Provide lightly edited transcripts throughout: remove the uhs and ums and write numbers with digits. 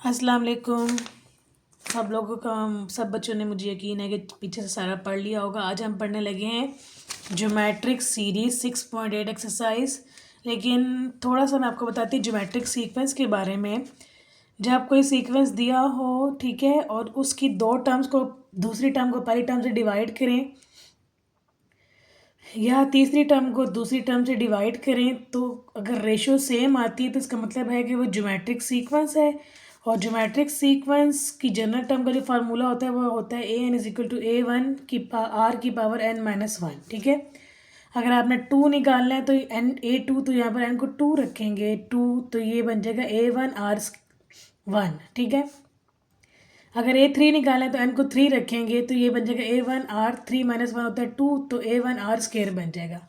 अस्सलाम वालेकुम। सब लोगों का सब बच्चों ने, मुझे यकीन है कि पीछे से सारा पढ़ लिया होगा। आज हम पढ़ने लगे हैं ज्योमेट्रिक सीरीज 6.8 एक्सरसाइज। लेकिन थोड़ा सा मैं आपको बताती हूँ ज्योमेट्रिक सीक्वेंस के बारे में। जब कोई सीक्वेंस दिया हो, ठीक है, और उसकी दो टर्म्स को दूसरी टर्म को पहली टर्म से डिवाइड करें या तीसरी टर्म को दूसरी टर्म से डिवाइड करें, तो अगर रेशो सेम आती है तो इसका मतलब है कि वो ज्योमेट्रिक सीक्वेंस है। और ज्योमेट्रिक सीक्वेंस की जनरल टर्म का जो फार्मूला होता है वो होता है a n is equal to a one की आर की पावर एन माइनस वन। ठीक है, अगर आपने टू निकालना है तो एन ए टू, तो यहाँ पर एन को टू रखेंगे टू, तो ये बन जाएगा ए वन आर वन। ठीक है, अगर ए थ्री निकालें तो एन को थ्री रखेंगे तो ये बन जाएगा a one r three minus one होता है टू, तो ए वन आर स्केयर बन जाएगा।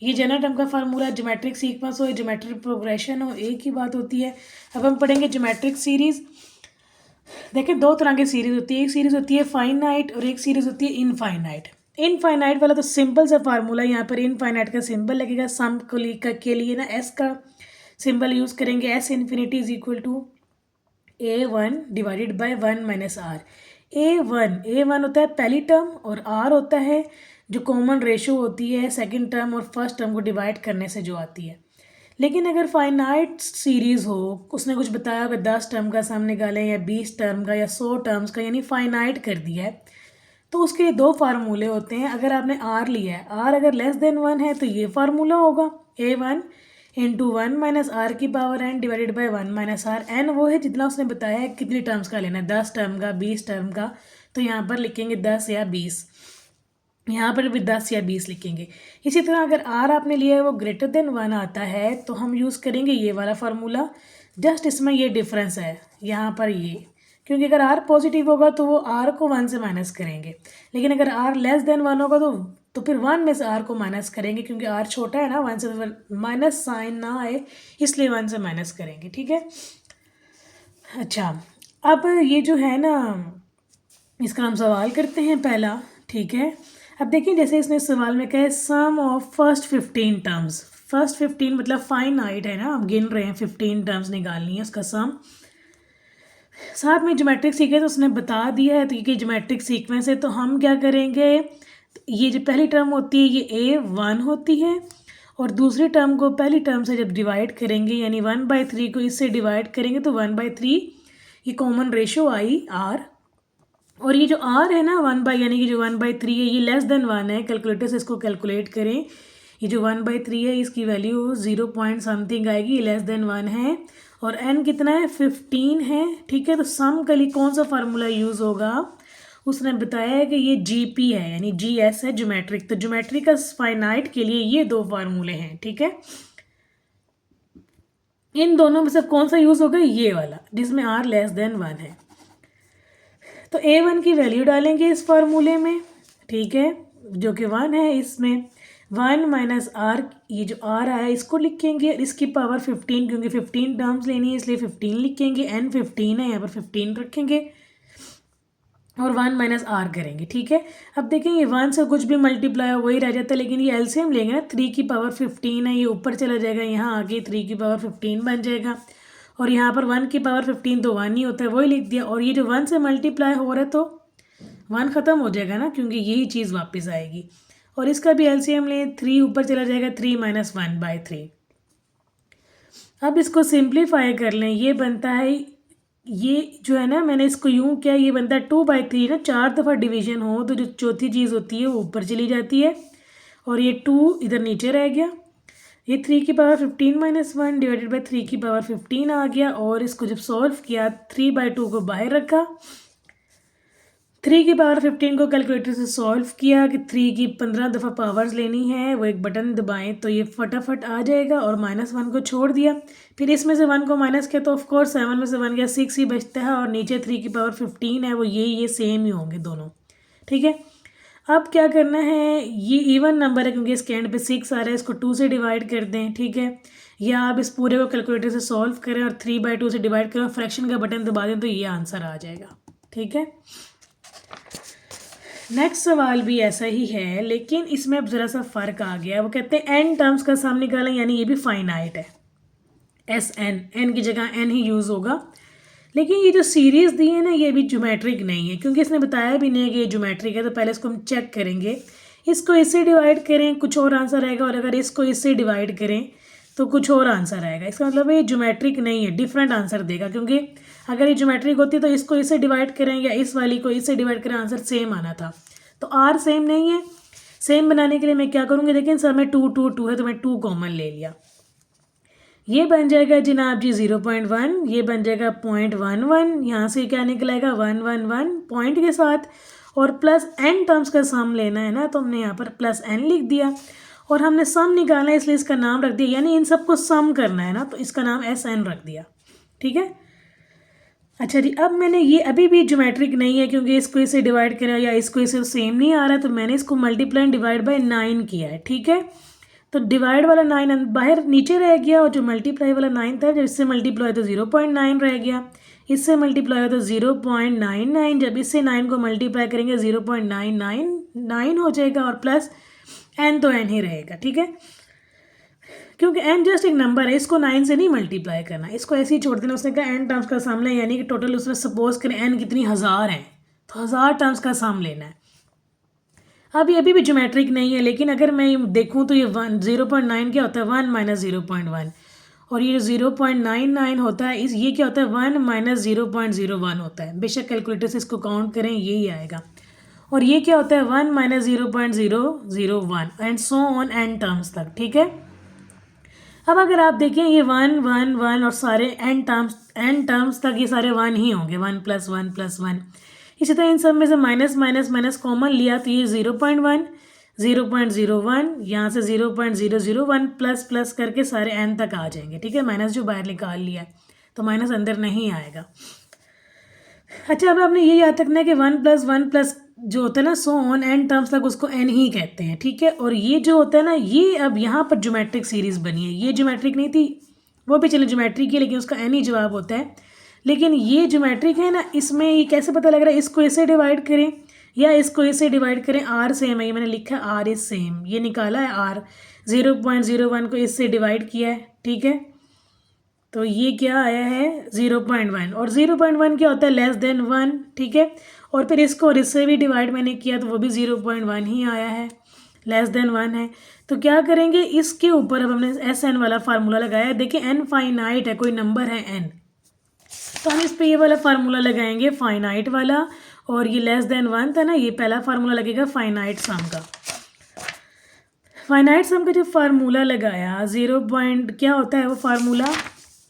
ये जनरल टर्म का फार्मूला। ज्योमेट्रिक सीक्वेंस हो, ज्योमेट्रिक प्रोग्रेशन हो, एक ही बात होती है। अब हम पढ़ेंगे ज्योमेट्रिक सीरीज। देखिए, दो तरह की सीरीज होती है। एक सीरीज होती है फाइनाइट और एक सीरीज होती है इनफाइनाइट। इनफाइनाइट वाला तो सिंपल सा फार्मूला, यहाँ पर इनफाइनाइट का सिंबल लगेगा। सम के लिए ना एस का सिंबल यूज़ करेंगे। S infinity is equal to a one divided by one minus r. A one होता है पहली टर्म और आर होता है जो कॉमन रेशो होती है सेकंड टर्म और फर्स्ट टर्म को डिवाइड करने से जो आती है। लेकिन अगर फाइनाइट सीरीज़ हो, उसने कुछ बताया अगर 10 टर्म का सम निकालें या 20 टर्म का या 100 टर्म्स का, यानी फाइनाइट कर दिया है, तो उसके दो फार्मूले होते हैं। अगर आपने आर लिया है, आर अगर लेस देन वन है तो ये फार्मूला होगा a one into one minus r की power n divided by one minus r. N वो है जितना उसने बताया है कितनी टर्म्स का लेना है, 10 टर्म का, 20 टर्म का, तो यहाँ पर लिखेंगे 10 या 20, यहाँ पर भी 10 या 20 लिखेंगे। इसी तरह अगर आर आपने लिया है वो ग्रेटर देन वन आता है तो हम यूज़ करेंगे ये वाला फार्मूला। जस्ट इसमें ये डिफरेंस है यहाँ पर ये, क्योंकि अगर आर पॉजिटिव होगा तो वो आर को वन से माइनस करेंगे, लेकिन अगर आर लेस देन वन होगा तो फिर वन में से आर को माइनस करेंगे, क्योंकि आर छोटा है ना वन से, तो माइनस साइन ना आए इसलिए वन से माइनस करेंगे। ठीक है, अच्छा, अब ये जो है ना, इसका हम सवाल करते हैं पहला। ठीक है, अब देखिए जैसे इसने सवाल में कहा है सम ऑफ फर्स्ट 15 टर्म्स। फर्स्ट 15 मतलब फाइनाइट है ना, हम गिन रहे हैं 15 टर्म्स निकालनी है उसका सम। साथ में ज्योमेट्रिक सीक्वेंस उसने बता दिया है, तो ये ज्योमेट्रिक सीक्वेंस है, तो हम क्या करेंगे, ये जो पहली टर्म होती है ये ए वन होती है, और दूसरी टर्म को पहली टर्म से जब डिवाइड करेंगे यानी 1/3 को इससे डिवाइड करेंगे तो 1/3 ये कॉमन रेशो आई आर। और ये जो आर है ना 1 यानी कि जो 1/3 है ये लेस देन वन है। कैलकुलेटर से इसको कैलकुलेट करें, ये जो 1/3 है इसकी वैल्यू 0 पॉइंट समथिंग आएगी, लेस देन वन है। और एन कितना है 15 है। ठीक है, तो सम के लिए कौन सा फार्मूला यूज़ होगा, उसने बताया है कि ये जीपी है यानी जीएस है ज्योमेट्रिक। तो ज्योमेट्रिक का फाइनाइट के लिए ये दो फार्मूले हैं। ठीक है, इन दोनों में से कौन सा यूज़ होगा, ये वाला जिसमें आर लेस देन वन है। तो ए वन की वैल्यू डालेंगे इस फार्मूले में, ठीक है, जो कि वन है। इसमें वन माइनस आर, ये जो आर आया इसको लिखेंगे, इसकी पावर 15, क्योंकि 15 टर्म्स लेनी है इसलिए 15 लिखेंगे। एन 15 है, यहाँ पर 15 रखेंगे और वन माइनस आर करेंगे। ठीक है, अब देखेंगे वन से कुछ भी मल्टीप्लाई हो वही रह जाता है, लेकिन ये एलसीएम लेंगे ना, 3 की पावर 15 है, ये ऊपर चला जाएगा, यहाँ आगे 3 की पावर 15 बन जाएगा, और यहाँ पर 1 की पावर 15 तो 1 ही होता है, वही लिख दिया। और ये जो 1 से मल्टीप्लाई हो रहा है तो 1 ख़त्म हो जाएगा ना, क्योंकि यही चीज़ वापस आएगी। और इसका भी एलसीएम लें, 3 ऊपर चला जाएगा, 3 माइनस 1/3। अब इसको सिंप्लीफाई कर लें, ये बनता है, ये जो है ना मैंने इसको यूँ किया, ये बनता है 2/3 ना, 4 दफ़ा डिवीजन हो तो जो चौथी चीज़ होती है वो ऊपर चली जाती है, और ये 2 इधर नीचे रह गया। ये 3 की power 15 minus one divided by 3 की पावर 15 आ गया, और इसको जब सॉल्व किया 3/2 को बाहर रखा, 3 की पावर 15 को कैलकुलेटर से सॉल्व किया कि 3 की 15 दफ़ा पावर्स लेनी है, वो एक बटन दबाएं तो ये फटाफट आ जाएगा, और -1 को छोड़ दिया। फिर इसमें से 1 को माइनस किया तो ऑफकोर्स 7 में से 1 गया, 6 ही बचता है, और नीचे 3 की पावर 15 है, वो ये सेम ही होंगे दोनों। ठीक है, अब क्या करना है, ये इवन नंबर है क्योंकि इसके एंड पे 6 आ रहा है, इसको 2 से डिवाइड कर दें। ठीक है, या आप इस पूरे को कैलकुलेटर से सॉल्व करें और 3/2 से डिवाइड करें, फ्रैक्शन का बटन दबा दें तो ये आंसर आ जाएगा। ठीक है, नेक्स्ट सवाल भी ऐसा ही है, लेकिन इसमें अब ज़रा सा फ़र्क आ गया है। वो कहते हैं एन टर्म्स का सम निकालें, यानी ये भी फाइनाइट है। एस एन, एन की जगह एन ही यूज़ होगा, लेकिन ये जो सीरीज़ दी है ना ये भी ज्योमेट्रिक नहीं है, क्योंकि इसने बताया भी नहीं है कि ये ज्योमेट्रिक है। तो पहले इसको हम चेक करेंगे, इसको इससे डिवाइड करें कुछ और आंसर आएगा, और अगर इसको इससे डिवाइड करें तो कुछ और आंसर आएगा। इसका मतलब ये ज्योमेट्रिक नहीं है, डिफरेंट आंसर देगा। क्योंकि अगर ये ज्योमेट्रिक होती तो इसको इससे डिवाइड करें या इस वाली को इससे डिवाइड करें, आंसर सेम आना था। तो आर सेम नहीं है। सेम बनाने के लिए मैं क्या करूँगी, देखिए सर में 2 2 2 है तो मैं 2 कॉमन ले लिया। ये बन जाएगा जनाब जी 0.1, ये बन जाएगा 0.11, यहाँ से क्या निकलेगा 111 पॉइंट के साथ, और प्लस n टर्म्स का सम लेना है ना, तो हमने यहाँ पर प्लस n लिख दिया। और हमने सम निकालना है इसलिए इसका नाम रख दिया, यानी इन सबको सम करना है ना, तो इसका नाम SN रख दिया। ठीक है। अच्छा जी, अब मैंने ये अभी भी ज्योमेट्रिक नहीं है, क्योंकि इसको इसे डिवाइड करा या इसको इसे सेम नहीं आ रहा, तो मैंने इसको मल्टीप्लाई डिवाइड बाय 9 किया है। ठीक है। तो डिवाइड वाला 9 बाहर नीचे रह गया, और जो मल्टीप्लाई वाला 9 था जब इससे मल्टीप्लाई तो 0.9 रह गया, इससे मल्टीप्लाई हो तो 0.99, जब इससे 9 को मल्टीप्लाई करेंगे 0.999 हो जाएगा, और प्लस n तो n ही रहेगा। ठीक है। क्योंकि n जस्ट एक नंबर है, इसको 9 से नहीं मल्टीप्लाई करना, इसको ऐसे ही छोड़ देना। उसने कहा n टर्म्स का सम लें, यानी कि टोटल उसमें सपोज करें n कितनी 1000 है, तो 1000 टर्म्स का सम लेना है। अब ये अभी भी ज्योमेट्रिक नहीं है, लेकिन अगर मैं देखूं तो ये 0.9 क्या होता है 1 माइनस 0.1, और ये 0.99 होता है, इस ये क्या होता है 1 माइनस 0.01 होता है। बेशक कैलकुलेटर से इसको काउंट करें यही आएगा। और ये क्या होता है 1 minus 0.001 and so on n terms तक। ठीक है। अब अगर आप देखें ये 1 1 1 और सारे n टर्म्स तक ये सारे 1 ही होंगे, 1 प्लस 1 प्लस 1। इसी तरह इन सब में से माइनस माइनस माइनस कॉमन लिया तो ये 0.1 0.01, यहाँ से 0.001 प्लस प्लस करके सारे n तक आ जाएंगे। ठीक है। माइनस जो बाहर निकाल लिया तो माइनस अंदर नहीं आएगा। अच्छा, अब आपने ये याद रखना है कि 1 प्लस जो होता है ना सो ऑन n टर्म्स तक उसको n ही कहते हैं। ठीक है। और ये जो होता है ना ये अब यहाँ पर ज्योमेट्रिक सीरीज बनी है, ये ज्योमेट्रिक नहीं थी, वो भी चले ज्योमेट्रिक है लेकिन उसका n ही जवाब होता है। लेकिन ये ज्योमेट्रिक है ना, इसमें ये कैसे पता लग रहा है, इसको ऐसे डिवाइड करें या इसको ऐसे डिवाइड करें, आर सेम है, ये मैंने लिखा है आर इज सेम, ये निकाला है आर। 0.01 को इससे डिवाइड किया है। ठीक है। तो ये क्या आया है 0.1, और 0.1 क्या होता है लेस देन 1। ठीक है। और फिर इसको और इससे भी डिवाइड मैंने किया तो वो भी 0.1 ही आया है, लेस देन 1 है। तो क्या करेंगे, इसके ऊपर अब हमने SN वाला फार्मूला लगाया। देखिए n फाइनाइट है, कोई नंबर है n, तो हम इस पे ये वाला फार्मूला लगाएंगे फाइनाइट वाला, और ये लेस देन 1 था ना, ये पहला फार्मूला लगेगा फाइनाइट सम का। फाइनाइट सम का जो फार्मूला लगाया 0 पॉइंट क्या होता है वो formula,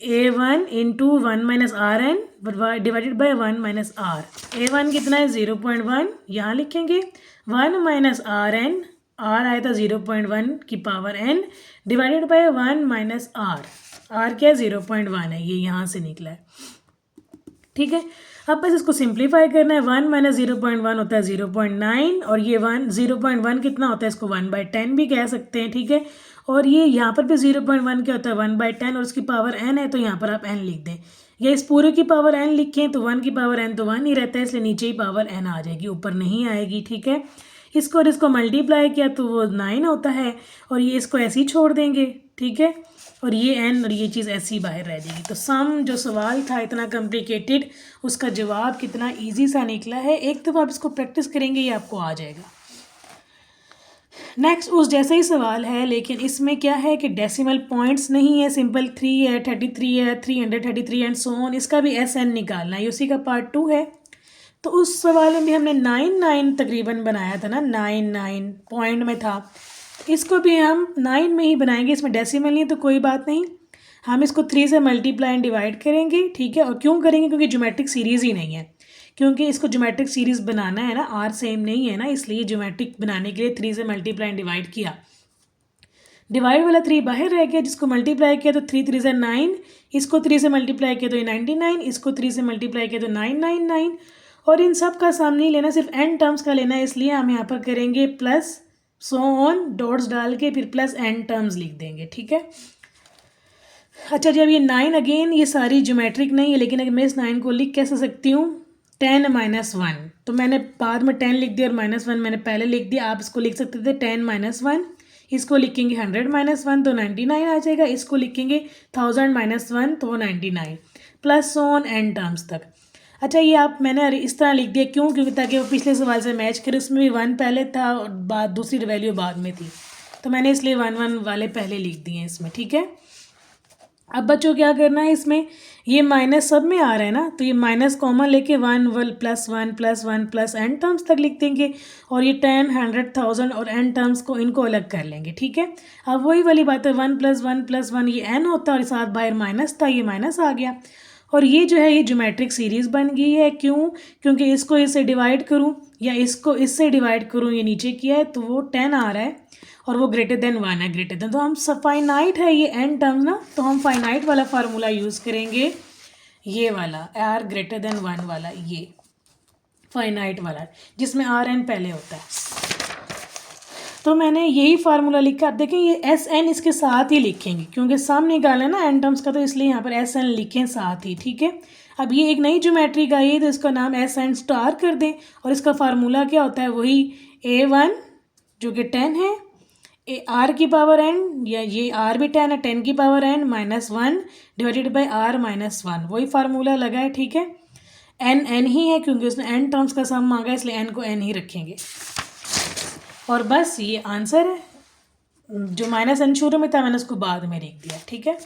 A1 into 1 minus RN divided by 1 minus R। A1 कितना है 0.1, यहाँ लिखेंगे 1 माइनस RN, R आया था 0.1 की power n divided by 1 minus R क्या है 0.1 है, ये यहाँ से निकला है। ठीक है। अब बस इसको सिंप्लीफाई करना है। 1 माइनस 0.1 होता है 0.9, और ये 0.1 कितना होता है, इसको 1/10 भी कह सकते हैं। ठीक है। और ये यहाँ पर भी 0.1 क्या होता है 1/10, और उसकी पावर n है तो यहाँ पर आप n लिख दें, या इस पूरे की पावर n लिखें तो 1 की पावर n तो 1 ही रहता है, इसलिए नीचे ही पावर n आ जाएगी, ऊपर नहीं आएगी। ठीक है। इसको और इसको मल्टीप्लाई किया तो वो 9 होता है, और ये इसको ऐसे ही छोड़ देंगे। ठीक है। और ये n और ये चीज़ ऐसी बाहर रह जाएगी। तो सम जो सवाल था इतना कॉम्प्लिकेटेड, उसका जवाब कितना इजी सा निकला है। एक दफ़ा आप इसको प्रैक्टिस करेंगे ये आपको आ जाएगा। नेक्स्ट उस जैसा ही सवाल है, लेकिन इसमें क्या है कि डेसिमल पॉइंट्स नहीं है, सिंपल 3 है, 33 है, 333 एंड सो ऑन, इसका भी SN निकालना है, उसी का पार्ट 2 है। तो उस सवाल में भी हमने 9 तकरीबन बनाया था ना, 9 पॉइंट में था, इसको भी हम 9 में ही बनाएंगे। इसमें डेसिमल नहीं है तो कोई बात नहीं, हम इसको 3 से मल्टीप्लाई एंड डिवाइड करेंगे। ठीक है। और क्यों करेंगे, क्योंकि ज्योमेट्रिक सीरीज़ ही नहीं है, क्योंकि इसको ज्योमेट्रिक सीरीज़ बनाना है ना, R सेम नहीं है ना, इसलिए ज्योमेट्रिक बनाने के लिए 3 से मल्टीप्लाई एंड डिवाइड किया। डिवाइड वाला 3 बाहर रह गया, जिसको मल्टीप्लाई किया तो 3 3 से 9, इसको 3 से मल्टीप्लाई किया तो ये 99, इसको 3 से मल्टीप्लाई किया तो 999, और इन सब का सम नहीं लेना, सिर्फ n टर्म्स का लेना है, इसलिए हम यहाँ पर करेंगे प्लस सो ऑन डॉट्स डाल के फिर प्लस n टर्म्स लिख देंगे। ठीक है। अच्छा, जब ये 9 अगेन ये सारी ज्योमेट्रिक नहीं है, लेकिन अगर मैं इस 9 को लिख कैसे सकती हूँ 10 माइनस 1, तो मैंने बाद में 10 लिख दिया और -1 मैंने पहले लिख दिया। आप इसको लिख सकते थे 10 माइनस 1, इसको लिखेंगे 100 माइनस 1 तो 99 आ जाएगा, इसको लिखेंगे 1000 माइनस 1 तो 99। प्लस ऑन एन टर्म्स तक। अच्छा ये आप मैंने इस तरह लिख दिया क्यों, क्योंकि ताकि वो पिछले सवाल से मैच करे, उसमें भी 1 पहले था और दूसरी वैल्यू बाद में थी, तो मैंने इसलिए 1 1 वाले पहले लिख दिए हैं इसमें, ठीक है। अब बच्चों क्या करना है, इसमें ये माइनस सब में आ रहा है ना, तो ये माइनस कॉमन लेके 1 1 plus 1 plus 1 plus n terms तक लिख देंगे, और ये 10 100 1000 और एन टर्म्स को इनको अलग कर लेंगे, ठीक है। अब वही वाली बात है, 1 + 1 + 1 ये एन होता है, और साथ बाहर माइनस था, ये माइनस आ गया, और ये जो है ये ज्योमेट्रिक सीरीज़ बन गई है। क्यों? क्योंकि इसको इससे डिवाइड करूँ या इसको इससे डिवाइड करूँ, ये नीचे किया है तो वो 10 आ रहा है, और वो ग्रेटर देन 1 है, ग्रेटर देन, तो हम फाइनाइट है ये एन टर्म्स ना, तो हम फाइनाइट वाला फार्मूला यूज़ करेंगे, ये वाला आर ग्रेटर देन 1 वाला, ये फाइनाइट वाला जिसमें आर एन पहले होता है। तो मैंने यही फार्मूला लिखा। आप देखें ये एस एन इसके साथ ही लिखेंगे क्योंकि सामने निकालना है ना एन टर्म्स का, तो इसलिए यहाँ पर एस एन लिखें साथ ही, ठीक है। अब ये एक नई ज्योमेट्री का ये, तो इसका नाम एस एन स्टार कर दें, और इसका फार्मूला क्या होता है, वही A1 जो कि 10 है, आर की पावर एन, या ये आर भी 10 है, 10 की power n -1 divided by r -1, वही फार्मूला लगा है, ठीक है। एन एन ही है क्योंकि उसने एन टर्म्स का सम मांगा, इसलिए एन को एन ही रखेंगे, और बस ये आंसर है। जो माइनस एन शुरू में था मैंने उसको बाद में लिख दिया, ठीक है।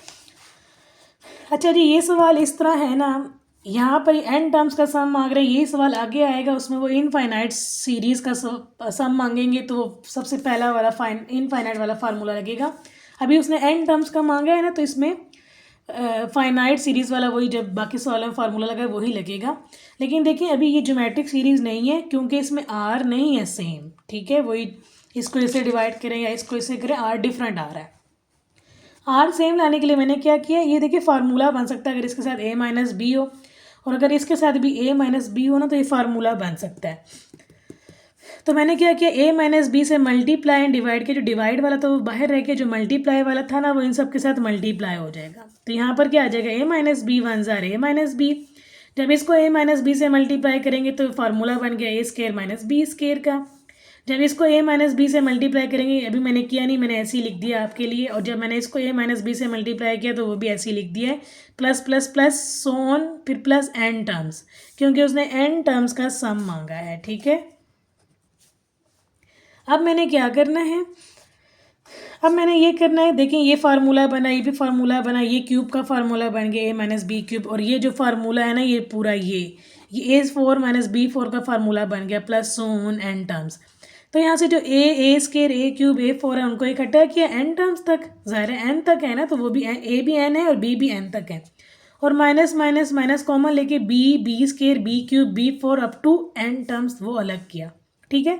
अच्छा जी, ये सवाल इस तरह है ना, यहाँ पर एन टर्म्स का सम मांग रहे हैं, ये सवाल आगे आएगा, उसमें वो इनफाइनाइट सीरीज़ का सम मांगेंगे, तो वो सबसे पहला वाला इनफाइनाइट वाला फार्मूला लगेगा। अभी उसने एन टर्म्स का मांगा है ना, तो इसमें फाइनाइट सीरीज़ वाला वही जब बाकी सवालों में फार्मूला लगा है वही लगेगा। लेकिन देखिए अभी ये ज्योमेट्रिक सीरीज़ नहीं है क्योंकि इसमें आर नहीं है सेम, ठीक है। वही इसको इससे डिवाइड करें या इसको इससे करें, आर डिफरेंट आ रहा है। आर सेम लाने के लिए मैंने क्या किया, ये देखिए फार्मूला बन सकता है अगर इसके साथ a - b हो, और अगर इसके साथ भी a - b हो ना, तो ये फार्मूला बन सकता है। तो मैंने क्या किया, a - b से मल्टीप्लाई एंड डिवाइड किया, जो डिवाइड वाला तो वो बाहर रह गया, जो मल्टीप्लाई वाला था ना वो इन सब के साथ मल्टीप्लाई हो जाएगा। तो यहाँ पर क्या आ जाएगा, a - b 1 * a - b। जब इसको a - b से मल्टीप्लाई करेंगे तो फार्मूला बन गया a² - b² का। जब इसको a - b से मल्टीप्लाई करेंगे, अभी मैंने किया नहीं, मैंने ऐसे ही लिख दिया आपके लिए, और जब मैंने इसको a - b से मल्टीप्लाई किया तो वो भी ऐसे ही लिख दिया है, plus plus plus so on, फिर प्लस एन टर्म्स, क्योंकि उसने एन टर्म्स का सम मांगा है, ठीक है। अब मैंने क्या करना है, अब मैंने ये करना है, देखें ये फार्मूला बना, ये भी फार्मूला बना, ये क्यूब का फार्मूला बन गया a - b³, और ये जो फार्मूला है ना ये पूरा ये a4 - b4 का फार्मूला बन गया, plus so on n terms. तो यहाँ से जो a² a³ a4 है उनको इकट्ठा किया एन टर्म्स तक, ज़ाहिर है एन तक है ना, तो वो भी a भी एन है और b भी एन तक है, और माइनस माइनस माइनस कॉमन लेके b² b³ b4 up to N terms वो अलग किया, ठीक है।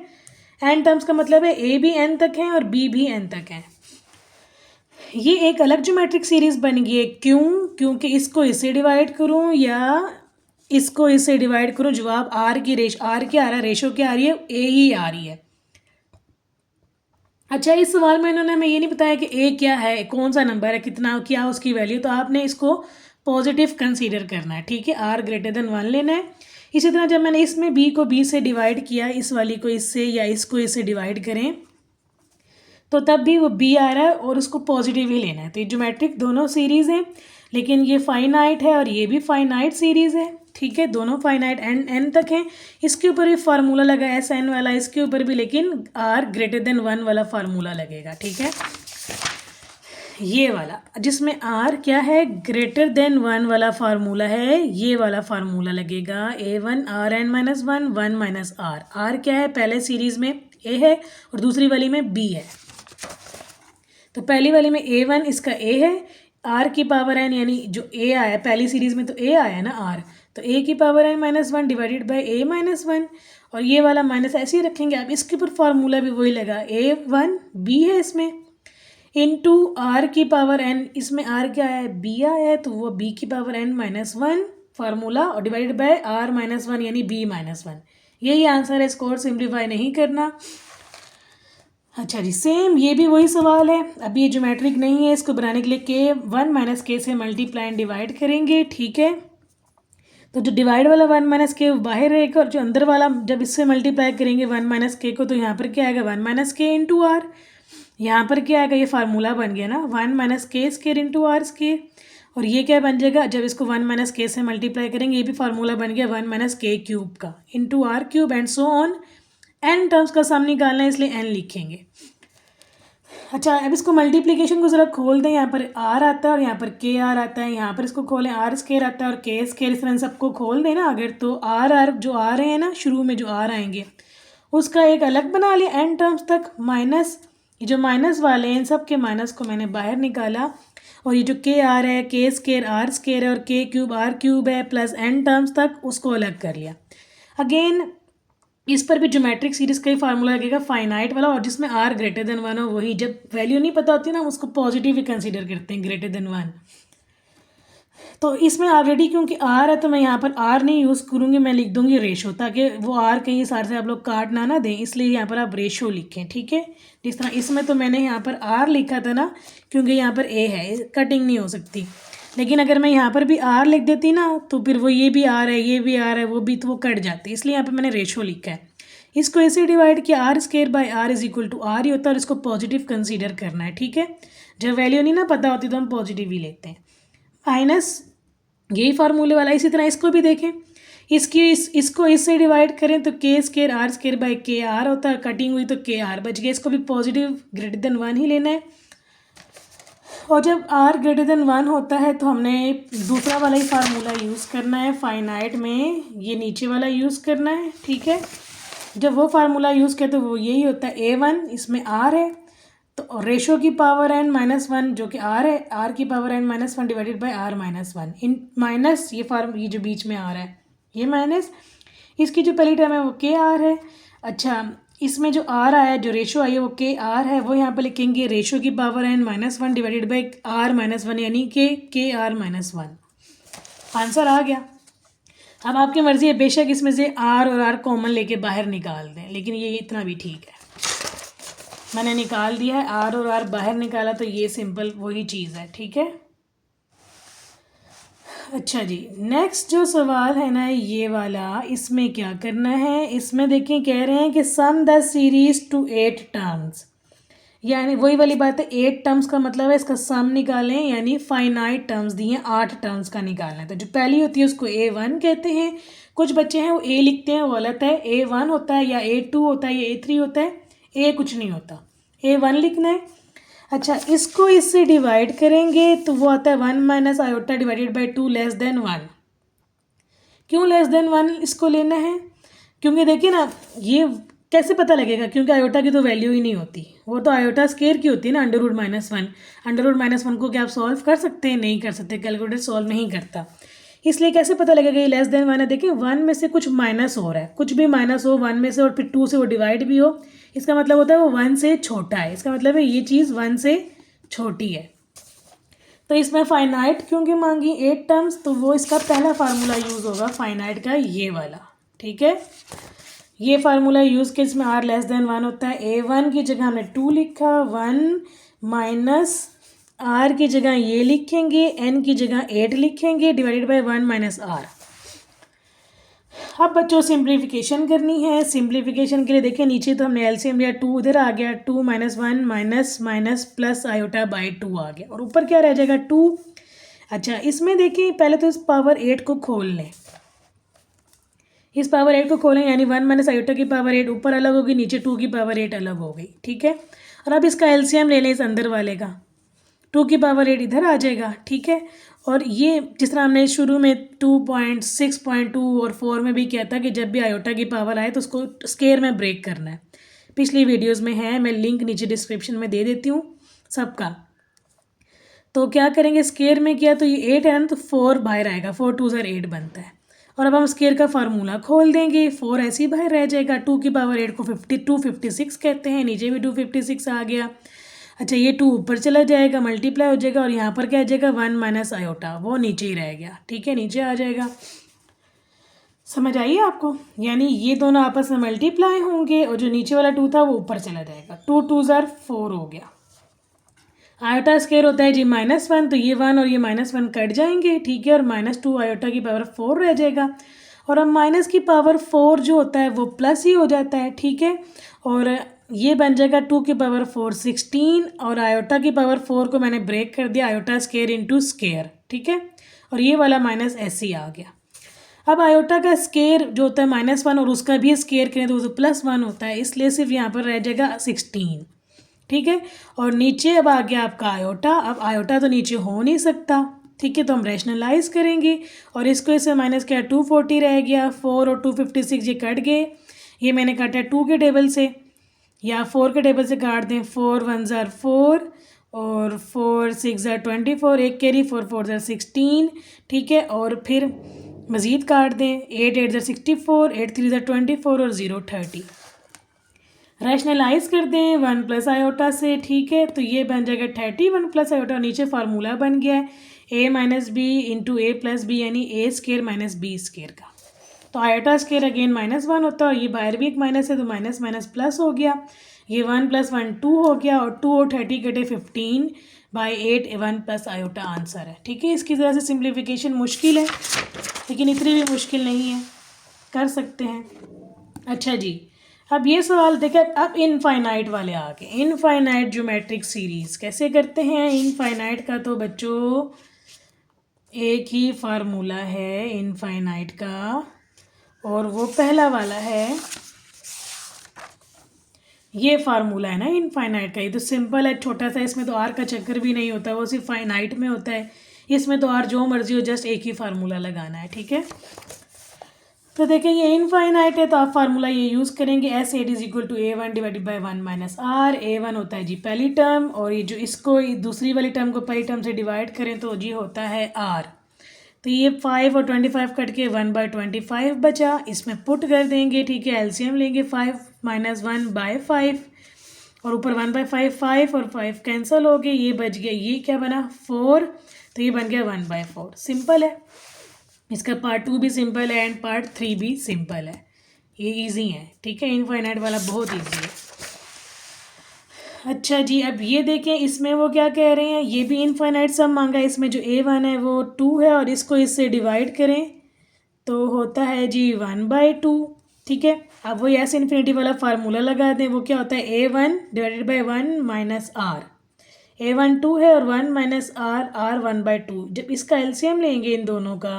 एन टर्म्स का मतलब है a भी n तक है और b भी n तक है। ये एक अलग ज्योमेट्रिक सीरीज बन गई है। क्यों? क्योंकि इसको इससे डिवाइड करूं या इसको इससे डिवाइड करूं, जवाब आर की आर क्या आ रहा है, रेशो क्या आ रही है, a ही आ रही है। अच्छा, इस सवाल में इन्होंने हमें ये नहीं बताया कि a क्या है, कौन सा नंबर है, कितना क्या उसकी वैल्यू, तो आपने इसको पॉजिटिव कंसीडर करना है, ठीक है। r > 1 लेना है। इसी तरह जब मैंने इसमें b को b से डिवाइड किया, इस वाली को इससे या इसको इससे डिवाइड करें, तो तब भी वो b आ रहा है और उसको पॉजिटिव ही लेना है। तो ये ज्योमेट्रिक दोनों सीरीज़ हैं, लेकिन ये फाइनाइट है और ये भी फाइनाइट सीरीज़ है, ठीक है। दोनों फाइनाइट n तक हैं। इसके ऊपर भी फार्मूला लगा है SN वाला, इसके ऊपर भी, लेकिन r > 1 वाला फार्मूला लगेगा, ठीक है। ये वाला जिसमें r क्या है, > 1 वाला फार्मूला है, ये वाला फार्मूला लगेगा a1 rn - 1 1 - r। r क्या है, पहले सीरीज़ में a है और दूसरी वाली में b है। तो पहली वाली में a1 इसका a है, r की पावर n, यानी जो a आया पहली सीरीज़ में तो a आया ना r, तो a की power n - 1 divided by a - 1, और ये वाला माइनस ऐसे ही रखेंगे। अब इसके ऊपर फार्मूला भी वही लगा, a1 b है इसमें, इनटू r की पावर n, इसमें r क्या है, b आया है, तो वो b की पावर n - 1 फार्मूला, और डिवाइडेड बाय r - 1 यानी b - 1। यही आंसर है, इसको और सिंप्लीफाई नहीं करना। अच्छा जी, सेम ये भी वही सवाल है। अभी ये ज्योमेट्रिक नहीं है, इसको बनाने के लिए k1 - k से मल्टीप्लाई एंड डिवाइड करेंगे, ठीक है। तो जो डिवाइड वाला 1 - k बाहर रहेगा, और जो अंदर वाला जब इससे मल्टीप्लाई करेंगे 1 - k को, तो यहाँ पर क्या आएगा, 1 - k इंटू आर। यहाँ पर क्या आएगा, ये फार्मूला बन गया ना, 1 - k² इंटू r², और ये क्या बन जाएगा, जब इसको 1 माइनस के से मल्टीप्लाई करेंगे, ये भी फार्मूला बन गया 1 माइनस के क्यूब का into r cube and so on. N terms का सम निकालना है इसलिए एन लिखेंगे। अच्छा, अब इसको मल्टीप्लिकेशन को ज़रा खोल दें। यहाँ पर आर आता है और यहाँ पर के आर आता है। यहाँ पर इसको खोलें, आर स्केयर आता है और के स्केयर, इस तरह सबको खोल देना। अगर तो आर जो आ रहे हैं ना, शुरू में जो आर आएंगे उसका एक अलग बना लिया एन टर्म्स तक, माइनस ये जो माइनस वाले हैं इन सब के माइनस को मैंने बाहर निकाला। और ये जो के आर है, के स्केयर आर स्केयर है और के क्यूब आर क्यूब है, प्लस एन टर्म्स तक उसको अलग कर लिया। अगेन इस पर भी ज्योमेट्रिक सीरीज का ही फार्मूला लगेगा, फाइनाइट वाला, और जिसमें आर ग्रेटर देन 1 हो वही। जब वैल्यू नहीं पता होती ना, हम उसको पॉजिटिव ही कंसीडर करते हैं, ग्रेटर देन 1। तो इसमें ऑलरेडी क्योंकि आर है तो मैं यहाँ पर आर नहीं यूज़ करूँगी, मैं लिख दूँगी रेशो, ताकि वो आर कहीं सारे से आप लोग काट ना दें, इसलिए यहाँ पर आप रेशो लिखें, ठीक है। जिस तरह इसमें तो मैंने यहाँ पर आर लिखा था ना, क्योंकि यहाँ पर ए है, कटिंग नहीं हो सकती। लेकिन अगर मैं यहाँ पर भी आर लिख देती ना, तो फिर वो ये भी आर है, ये भी आर है, वो भी, तो वो कट जाती है, इसलिए यहाँ पर मैंने रेशो लिखा है। इसको ऐसे डिवाइड किया, r square by r is equal to r ही होता है, और इसको पॉजिटिव कंसीडर करना है, ठीक है। जब वैल्यू नहीं ना पता होती तो हम पॉजिटिव ही लेते हैं। माइनस यही फार्मूले वाला। इसी तरह इसको भी देखें, इसको इससे डिवाइड करें तो के स्केयर आर स्केयर बाई के आर होता है, कटिंग हुई तो के आर बच गया। इसको भी पॉजिटिव ग्रेटर देन 1 ही लेना है। और जब आर ग्रेटर देन 1 होता है तो हमने दूसरा वाला ही फार्मूला यूज़ करना है। फाइनाइट में ये नीचे वाला यूज़ करना है, ठीक है। जब वो फार्मूला यूज़ किया तो वो यही होता है A1, इसमें आर है तो रेशो की पावर n माइनस 1 जो कि आर है, आर की power n minus 1 divided by r minus 1 इन माइनस ये जो बीच में आ रहा है ये माइनस, इसकी जो पहली टर्म है वो के आर है। अच्छा, इसमें जो आर आया है, जो रेशो आई है वो के आर है, वो यहाँ पर लिखेंगे रेशो की power n minus 1 divided by r minus 1, यानी कि के आर माइनस 1। आंसर आ गया। अब आपकी मर्ज़ी है, बेशक इसमें से आर और आर कॉमन लेके बाहर निकाल दें, लेकिन ये इतना भी ठीक है। मैंने निकाल दिया है, आर और आर बाहर निकाला तो ये सिंपल वही चीज़ है, ठीक है। अच्छा जी, नेक्स्ट जो सवाल है ना ये वाला, इसमें क्या करना है, इसमें देखिए कह रहे हैं कि some the series to 8 terms, यानी वही वाली बात है, 8 टर्म्स का मतलब है इसका सम निकालें, यानी फाइनाइट टर्म्स दिए 8 टर्म्स का निकालना है। तो जो पहली होती है उसको A1 कहते हैं। कुछ बच्चे हैं वो A लिखते हैं, वो गलत है। A1 होता है या A2 होता है या A3 होता है, A कुछ नहीं होता, A1 लिखना है। अच्छा, इसको इससे डिवाइड करेंगे तो वो आता है 1 minus iota divided by 2 less than 1। क्यों लेस देन 1 इसको लेना है, क्योंकि देखिए ना ये कैसे पता लगेगा, क्योंकि आयोटा की तो वैल्यू ही नहीं होती, वो तो आयोटा स्केयर की होती है ना, under root minus 1। Under root minus 1 को क्या आप सॉल्व कर सकते हैं, नहीं कर सकते, कैलकुलेटर सॉल्व नहीं करता। इसलिए कैसे पता लगेगा ये लेस देन 1 है, देखिए 1 में से कुछ माइनस हो रहा है, कुछ भी माइनस हो 1 में से और फिर 2 से वो डिवाइड भी हो, इसका मतलब होता है वो 1 से छोटा है, इसका मतलब है ये चीज़ 1 से छोटी है। तो इसमें फाइनाइट क्योंकि मांगी 8 टर्म्स, तो वो इसका पहला फार्मूला यूज़ होगा फाइनाइट का, ये वाला, ठीक है। ये फार्मूला यूज़ के इसमें आर लेस देन 1 होता है। A1 की जगह हमने 2 लिखा, 1 माइनस आर की जगह ये लिखेंगे, n की जगह 8 लिखेंगे डिवाइडेड बाई 1 माइनस आर। अब बच्चों सिंप्लीफिकेशन करनी है। सिंप्लीफिकेशन के लिए देखिए नीचे तो हमने एलसीएम लिया, 2 इधर आ गया, 2 minus 1 minus minus plus iota by 2 आ गया, और ऊपर क्या रह जाएगा 2। अच्छा, इसमें देखिए पहले तो इस पावर 8 को खोल लें, इस पावर 8 को खोलें, यानी 1 माइनस आयोटा की पावर 8 ऊपर अलग होगी, नीचे 2 की पावर 8 अलग हो गई, ठीक है। और अब इसका एलसीएम ले लें इस अंदर वाले का, 2 की पावर 8 इधर आ जाएगा, ठीक है। और ये जिस तरह हमने शुरू में 2.6.2 और 4 में भी किया था कि जब भी आयोटा की पावर आए तो उसको स्केयर में ब्रेक करना है, पिछली वीडियोस में है, मैं लिंक नीचे डिस्क्रिप्शन में दे देती हूँ सबका। तो क्या करेंगे, स्केयर में किया तो ये 8 है ना, तो 4 बाहर आएगा, 4 2 8 बनता है। और अब हम स्केयर का फार्मूला खोल देंगे, 4 ऐसे ही बाहर रह जाएगा, 2 की पावर 8 को 256 कहते हैं, नीचे भी 256 आ गया। अच्छा, ये 2 ऊपर चला जाएगा, मल्टीप्लाई हो जाएगा, और यहाँ पर क्या आ जाएगा 1 माइनस आयोटा, वो नीचे ही रह गया, ठीक है, नीचे आ जाएगा। समझ आइए आपको, यानी ये दोनों आपस में मल्टीप्लाई होंगे और जो नीचे वाला 2 था वो ऊपर चला जाएगा, 2 2 4 हो गया। आयोटा स्केयर होता है जी -1, तो ये 1 और ये -1 कट जाएंगे, ठीक है, और -2 आयोटा की पावर 4 रह जाएगा। और अब माइनस की पावर 4 जो होता है वो प्लस ही हो जाता है, ठीक है। और ये बन जाएगा 2 की पावर 4 16 और आयोटा की पावर 4 को मैंने ब्रेक कर दिया, आयोटा स्केयर इंटू स्केयर, ठीक है। और ये वाला माइनस ऐसे ही आ गया। अब आयोटा का स्केयर जो होता है -1 और उसका भी स्केयर करें तो +1 होता है, इसलिए सिर्फ यहाँ पर रह जाएगा 16, ठीक है। और नीचे अब आ गया आपका आयोटा। अब आयोटा तो नीचे हो नहीं सकता, ठीक है, तो हम रैशनलाइज करेंगे और इसको इससे माइनस किया 240 रह गया, 4 और 256 ये कट गए, ये मैंने काटा 2 के टेबल से या 4 के टेबल से काट दें। 4 1 ज़ार 4 और 4 6 ज़ार 24, एक कैरी 4 4 ज़ार 16, ठीक है। और फिर मज़ीद काट दें, 8 8 ज़ार 64, 8 3 ज़ार 24 और 0 30। रैशनलाइज कर दें 1 प्लस आयोटा से, ठीक है, तो ये बन जाएगा 30 1 प्लस आयोटा। नीचे फार्मूला बन गया है a minus b into a plus b, यानी a square minus b square का। तो आयोटा स्केयर अगेन -1 होता है और ये बाहर भी एक माइनस है तो माइनस माइनस प्लस हो गया। ये 1 + 1 2 हो गया और 2 और 30 कटे 15/8 1 प्लस आयोटा आंसर है, ठीक है। इसकी तरह से सिंप्लीफिकेशन मुश्किल है लेकिन इतनी भी मुश्किल नहीं है, कर सकते हैं। अच्छा जी, अब ये सवाल देखें। अब इनफाइनाइट वाले आ गए। इनफाइनाइट ज्योमेट्रिक सीरीज़ कैसे करते हैं? इनफाइनाइट का तो बच्चों एक ही फार्मूला है इनफाइनाइट का, और वो पहला वाला है, ये फार्मूला है ना इनफाइनाइट का। ये तो सिंपल है, छोटा सा, इसमें तो आर का चक्कर भी नहीं होता, वो सिर्फ फाइनाइट में होता है। इसमें तो आर जो मर्जी हो, जस्ट एक ही फार्मूला लगाना है, ठीक है। तो देखें ये इनफाइनाइट है तो आप फार्मूला ये यूज़ करेंगे, S8 = A1 / 1 - R। A1 होता है जी पहली टर्म, और ये जो इसको दूसरी वाली टर्म को पहली टर्म से डिवाइड करें तो जी होता है R। तो ये 5 और 25 कट के 1/25 बचा, इसमें पुट कर देंगे, ठीक है। एलसीएम लेंगे 5 - 1/5 और ऊपर 1/5 5 और 5 कैंसिल हो गए, ये बच गया, ये क्या बना 4, तो ये बन गया 1/4। सिंपल है, इसका पार्ट 2 भी सिंपल है एंड पार्ट 3 भी सिंपल है, ये इजी है, ठीक है। इनफाइनाइट वाला बहुत इजी है। अच्छा जी, अब ये देखें इसमें वो क्या कह रहे हैं, ये भी इनफाइनाइट सम मांगा है। इसमें जो A1 है वो 2 है और इसको इससे डिवाइड करें तो होता है जी 1/2, ठीक है। अब वो एस इन्फिनिटी वाला फार्मूला लगा दें, वो क्या होता है A1 / 1 - R। A1 2 है और 1 - R, R 1/2। जब इसका एलसीएम लेंगे इन दोनों का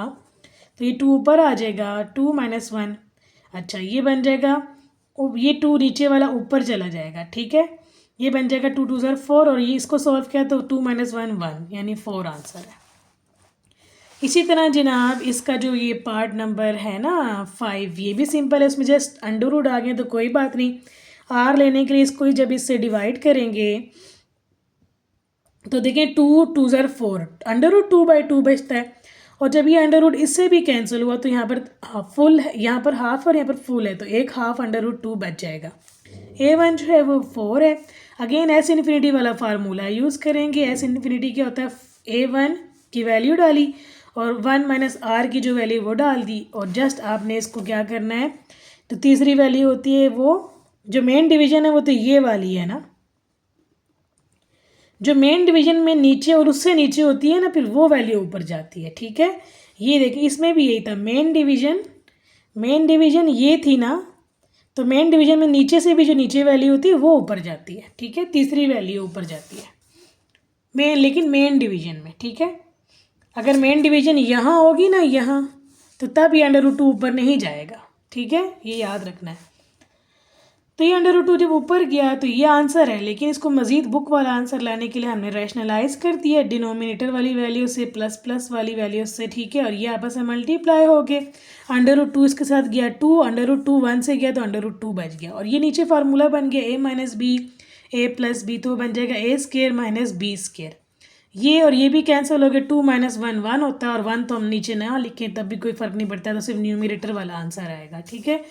तो ये 2 ऊपर आ जाएगा, 2 - 1। अच्छा ये बन जाएगा, ये 2 नीचे वाला ऊपर चला जाएगा, ठीक है। ये बन जाएगा 2 2 ज़ार 4 और ये इसको सॉल्व किया तो 2 - 1 1, यानी 4 आंसर है। इसी तरह जनाब इसका जो ये पार्ट नंबर है ना 5, ये भी सिंपल है, उसमें जस्ट अंडर रूट आ गए तो कोई बात नहीं। आर लेने के लिए इसको जब इससे डिवाइड करेंगे तो देखें 2 2 ज़ार 4, √2/2 बचता है। और जब ये अंडर रूट इससे भी कैंसिल हुआ तो यहाँ पर फुल है, यहाँ पर हाफ और यहाँ पर फुल है, तो एक हाफ √2 बच जाएगा। A1 जो है वो 4 है। अगेन एस इन्फिनिटी वाला फार्मूला यूज़ करेंगे। एस इन्फिनिटी क्या होता है, A1 की वैल्यू डाली और 1 - R की जो वैल्यू वो डाल दी, और जस्ट आपने इसको क्या करना है, तो तीसरी वैल्यू होती है वो जो मेन डिवीजन है वो तो ये वाली है ना, जो मेन डिवीजन में नीचे और उससे नीचे होती है ना, फिर वो वैल्यू ऊपर जाती है, ठीक है। ये देखिए इसमें भी यही था, मेन डिवीजन ये थी ना, तो मेन डिवीजन में नीचे से भी जो नीचे वैल्यू होती है वो ऊपर जाती है, ठीक है। तीसरी वैल्यू ऊपर जाती है लेकिन मेन डिवीजन में, ठीक है। अगर मेन डिवीजन यहाँ होगी ना, यहाँ, तो तब ये √2 ऊपर नहीं जाएगा, ठीक है, ये याद रखना है। तो ये √2 जब ऊपर गया तो ये आंसर है, लेकिन इसको मज़ीद बुक वाला आंसर लाने के लिए हमने रैशनलाइज कर दिया डिनोमिनेटर वाली वैल्यू से प्लस प्लस वाली वैल्यू से, ठीक है। और ये आपस में मल्टीप्लाई हो गए, √2 इसके साथ गया 2, √2 1 से गया तो √2 बच गया, और ये नीचे फार्मूला बन गया A - B A + B, तो बन जाएगा A² - B स्केयर। ये और ये भी कैंसिल हो गए, 2 - 1 1 होता है, और 1 तो हम नीचे ना लिखें तब भी कोई फ़र्क नहीं पड़ता, तो सिर्फ न्यूमरेटर वाला आंसर आएगा, ठीक है।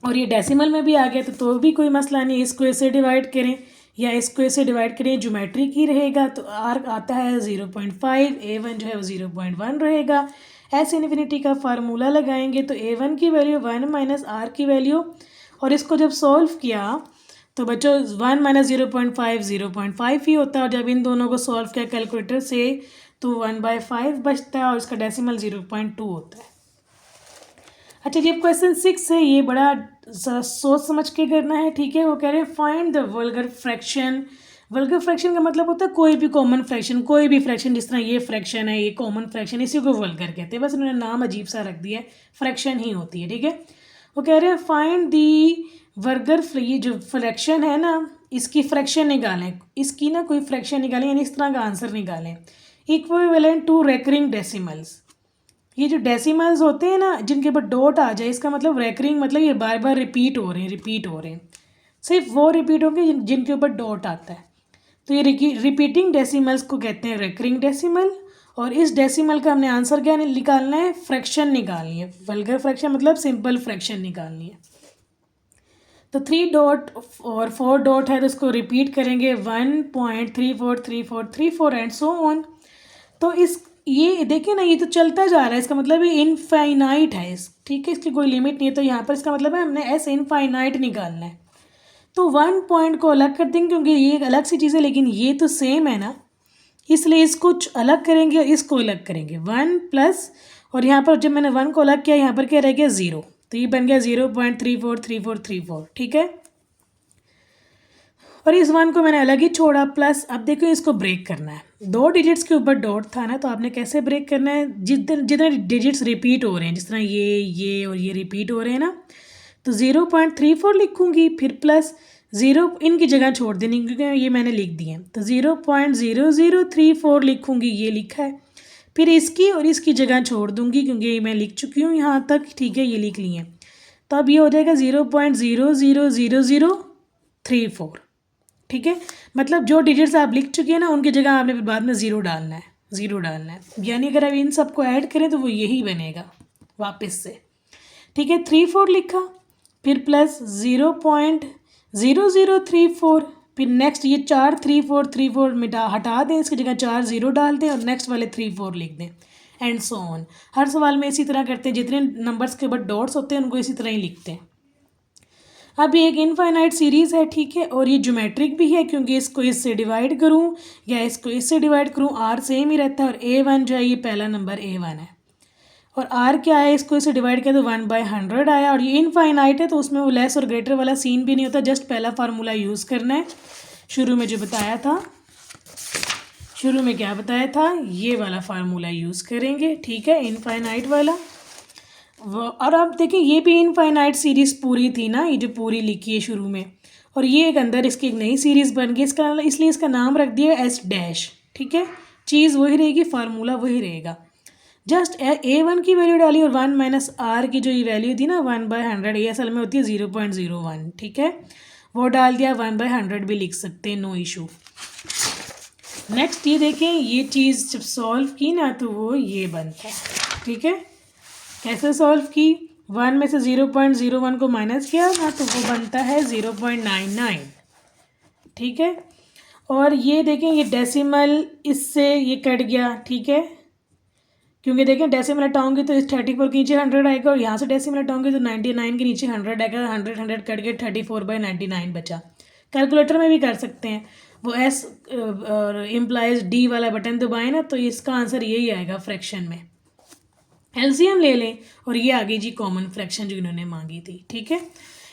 और ये डेसिमल में भी आ गया तो भी कोई मसला नहीं, इसको ऐसे डिवाइड करें या इसको ऐसे डिवाइड करें, ज्योमेट्रिक ही रहेगा, तो आर आता है 0.5, A1 जो है वो 0.1 रहेगा। एस इन्फिनिटी का फार्मूला लगाएंगे तो A1 की वैल्यू 1 - R की वैल्यू, और इसको जब सॉल्व किया तो बच्चों 1 - 0.5 0.5 ही होता है, और जब इन दोनों को सॉल्व किया कैलकुलेटर से तो 1/5 बचता है, और इसका डेसिमल 0.2 होता है। अच्छा ये क्वेश्चन 6 है, ये बड़ा सोच समझ के करना है, ठीक है। वो कह रहे हैं find the vulgar fraction. Vulgar fraction का मतलब होता है कोई भी कॉमन फ्रैक्शन, कोई भी फ्रैक्शन, जिस तरह ये फ्रैक्शन है, ये कॉमन फ्रैक्शन, इसी को वल्गर कहते हैं। बस उन्होंने नाम अजीब सा रख दिया है, फ्रैक्शन ही होती है, ठीक है। वो कह रहे हैं फाइंड दी वर्गर, ये जो फ्रैक्शन है ना, इसकी फ्रैक्शन निकालें, इसकी ना कोई फ्रैक्शन निकालें, यानी इस तरह का आंसर निकालें। Equivalent to recurring decimals. ये जो डेसिमल्स होते हैं ना, जिनके ऊपर डॉट आ जाए, इसका मतलब रेकरिंग मतलब ये बार बार रिपीट हो रहे हैं, रिपीट हो रहे हैं। सिर्फ वो रिपीट होंगे जिनके ऊपर डॉट आता है। तो ये रिपीटिंग डेसिमल्स को कहते हैं रेकरिंग डेसिमल। और इस डेसिमल का हमने आंसर क्या निकालना है, फ्रैक्शन निकालनी है। वल्गर फ्रैक्शन मतलब सिंपल फ्रैक्शन निकालनी है। तो 3 डॉट और 4 डॉट है, तो इसको रिपीट करेंगे 1.343434 एंड सो ऑन। तो इस ये देखिए ना, ये तो चलता जा रहा है, इसका मतलब ये इनफाइनाइट है, इस ठीक है, इसकी कोई लिमिट नहीं है। तो यहाँ पर इसका मतलब है हमने एस इनफाइनाइट निकालना है। तो 1 पॉइंट को अलग कर देंगे, क्योंकि ये एक अलग सी चीज़ है, लेकिन ये तो सेम है ना, इसलिए इसको अलग करेंगे और इसको अलग करेंगे। 1 प्लस, और यहाँ पर जब मैंने 1 को अलग किया, यहाँ पर क्या रह गया 0, तो ये बन गया 0.343434, ठीक है। और इस 1 को मैंने अलग ही छोड़ा, प्लस अब देखो इसको ब्रेक करना है। 2 डिजिट्स के ऊपर डॉट था ना, तो आपने कैसे ब्रेक करना है, जितने डिजिट्स रिपीट हो रहे हैं, जिस तरह ये और ये रिपीट हो रहे हैं ना, तो 0.34 लिखूँगी, फिर प्लस 0 इनकी जगह छोड़ देनी, क्योंकि ये मैंने लिख दिए हैं। तो 0.0034 लिखूँगी, ये लिखा है। फिर इसकी और इसकी जगह छोड़ दूँगी, क्योंकि ये मैं लिख चुकी हूँ यहाँ तक, ठीक है, ये लिख लिए। तो अब ये हो जाएगा 0.0000034, ठीक है। मतलब जो डिजिट्स आप लिख चुके हैं ना, उनकी जगह आपने फिर बाद में ज़ीरो डालना है, ज़ीरो डालना है। यानी अगर आप इन सबको ऐड करें तो वो यही बनेगा वापस से, ठीक है। 34 लिखा, फिर प्लस 0.0034, फिर नेक्स्ट ये 4 3434 मिटा हटा दें, इसकी जगह 4 0 डाल दें और नेक्स्ट वाले 34 लिख दें, एंड सो ऑन। हर सवाल में इसी तरह करते हैं, जितने नंबर्स के ऊपर डॉट्स होते हैं उनको इसी तरह ही लिखते हैं। अब ये एक इनफाइनाइट सीरीज़ है, ठीक है, और ये ज्योमेट्रिक भी है, क्योंकि इसको इससे डिवाइड करूँ या इसको इससे डिवाइड करूँ, आर सेम ही रहता है। और A1 जो है, ये पहला नंबर A1 है, और आर क्या है, इसको इससे डिवाइड किया तो 1/100 आया। और ये इनफाइनाइट है, तो उसमें वो लेस और ग्रेटर वाला सीन भी नहीं होता, जस्ट पहला फार्मूला यूज़ करना है। शुरू में जो बताया था, शुरू में क्या बताया था, ये वाला फार्मूला यूज़ करेंगे, ठीक है, इनफाइनाइट वाला। और अब देखिए, ये भी इनफाइनाइट सीरीज़ पूरी थी ना, ये जो पूरी लिखी है शुरू में, और ये एक अंदर इसकी एक नई सीरीज़ बन गई, इसका इसलिए इसका नाम रख दिया S डैश, ठीक है। चीज़ वही रहेगी, फार्मूला वही रहेगा, जस्ट A1 की वैल्यू डाली, और 1 माइनस आर की जो ये वैल्यू थी ना 1/100, ये असल में होती है 0.01, ठीक है, वो डाल दिया। 1/100 भी लिख सकते हैं, नो इशू। नेक्स्ट ये देखें, ये चीज़ जब सॉल्व की ना, तो वो ये बनता है, ठीक है। कैसे सॉल्व की, 1 में से 0.01 को माइनस किया ना, तो वो बनता है 0.99, ठीक है। और ये देखें, ये डेसिमल इससे ये कट गया, ठीक है, क्योंकि देखें डेसिमल हटाऊंगी तो इस 34 के नीचे 100 आएगा, और यहाँ से डेसिमल हटाऊंगी तो 99 के नीचे 100 आएगा, 100 कट के 34/99 बचा। कैलकुलेटर में भी कर सकते हैं, वो एस इम्प्लाइज डी वाला बटन दबाएं ना, तो इसका आंसर यही आएगा फ्रैक्शन में। एलसीएम ले लें, और ये आ गई जी कॉमन फ्रैक्शन जो इन्होंने मांगी थी, ठीक है।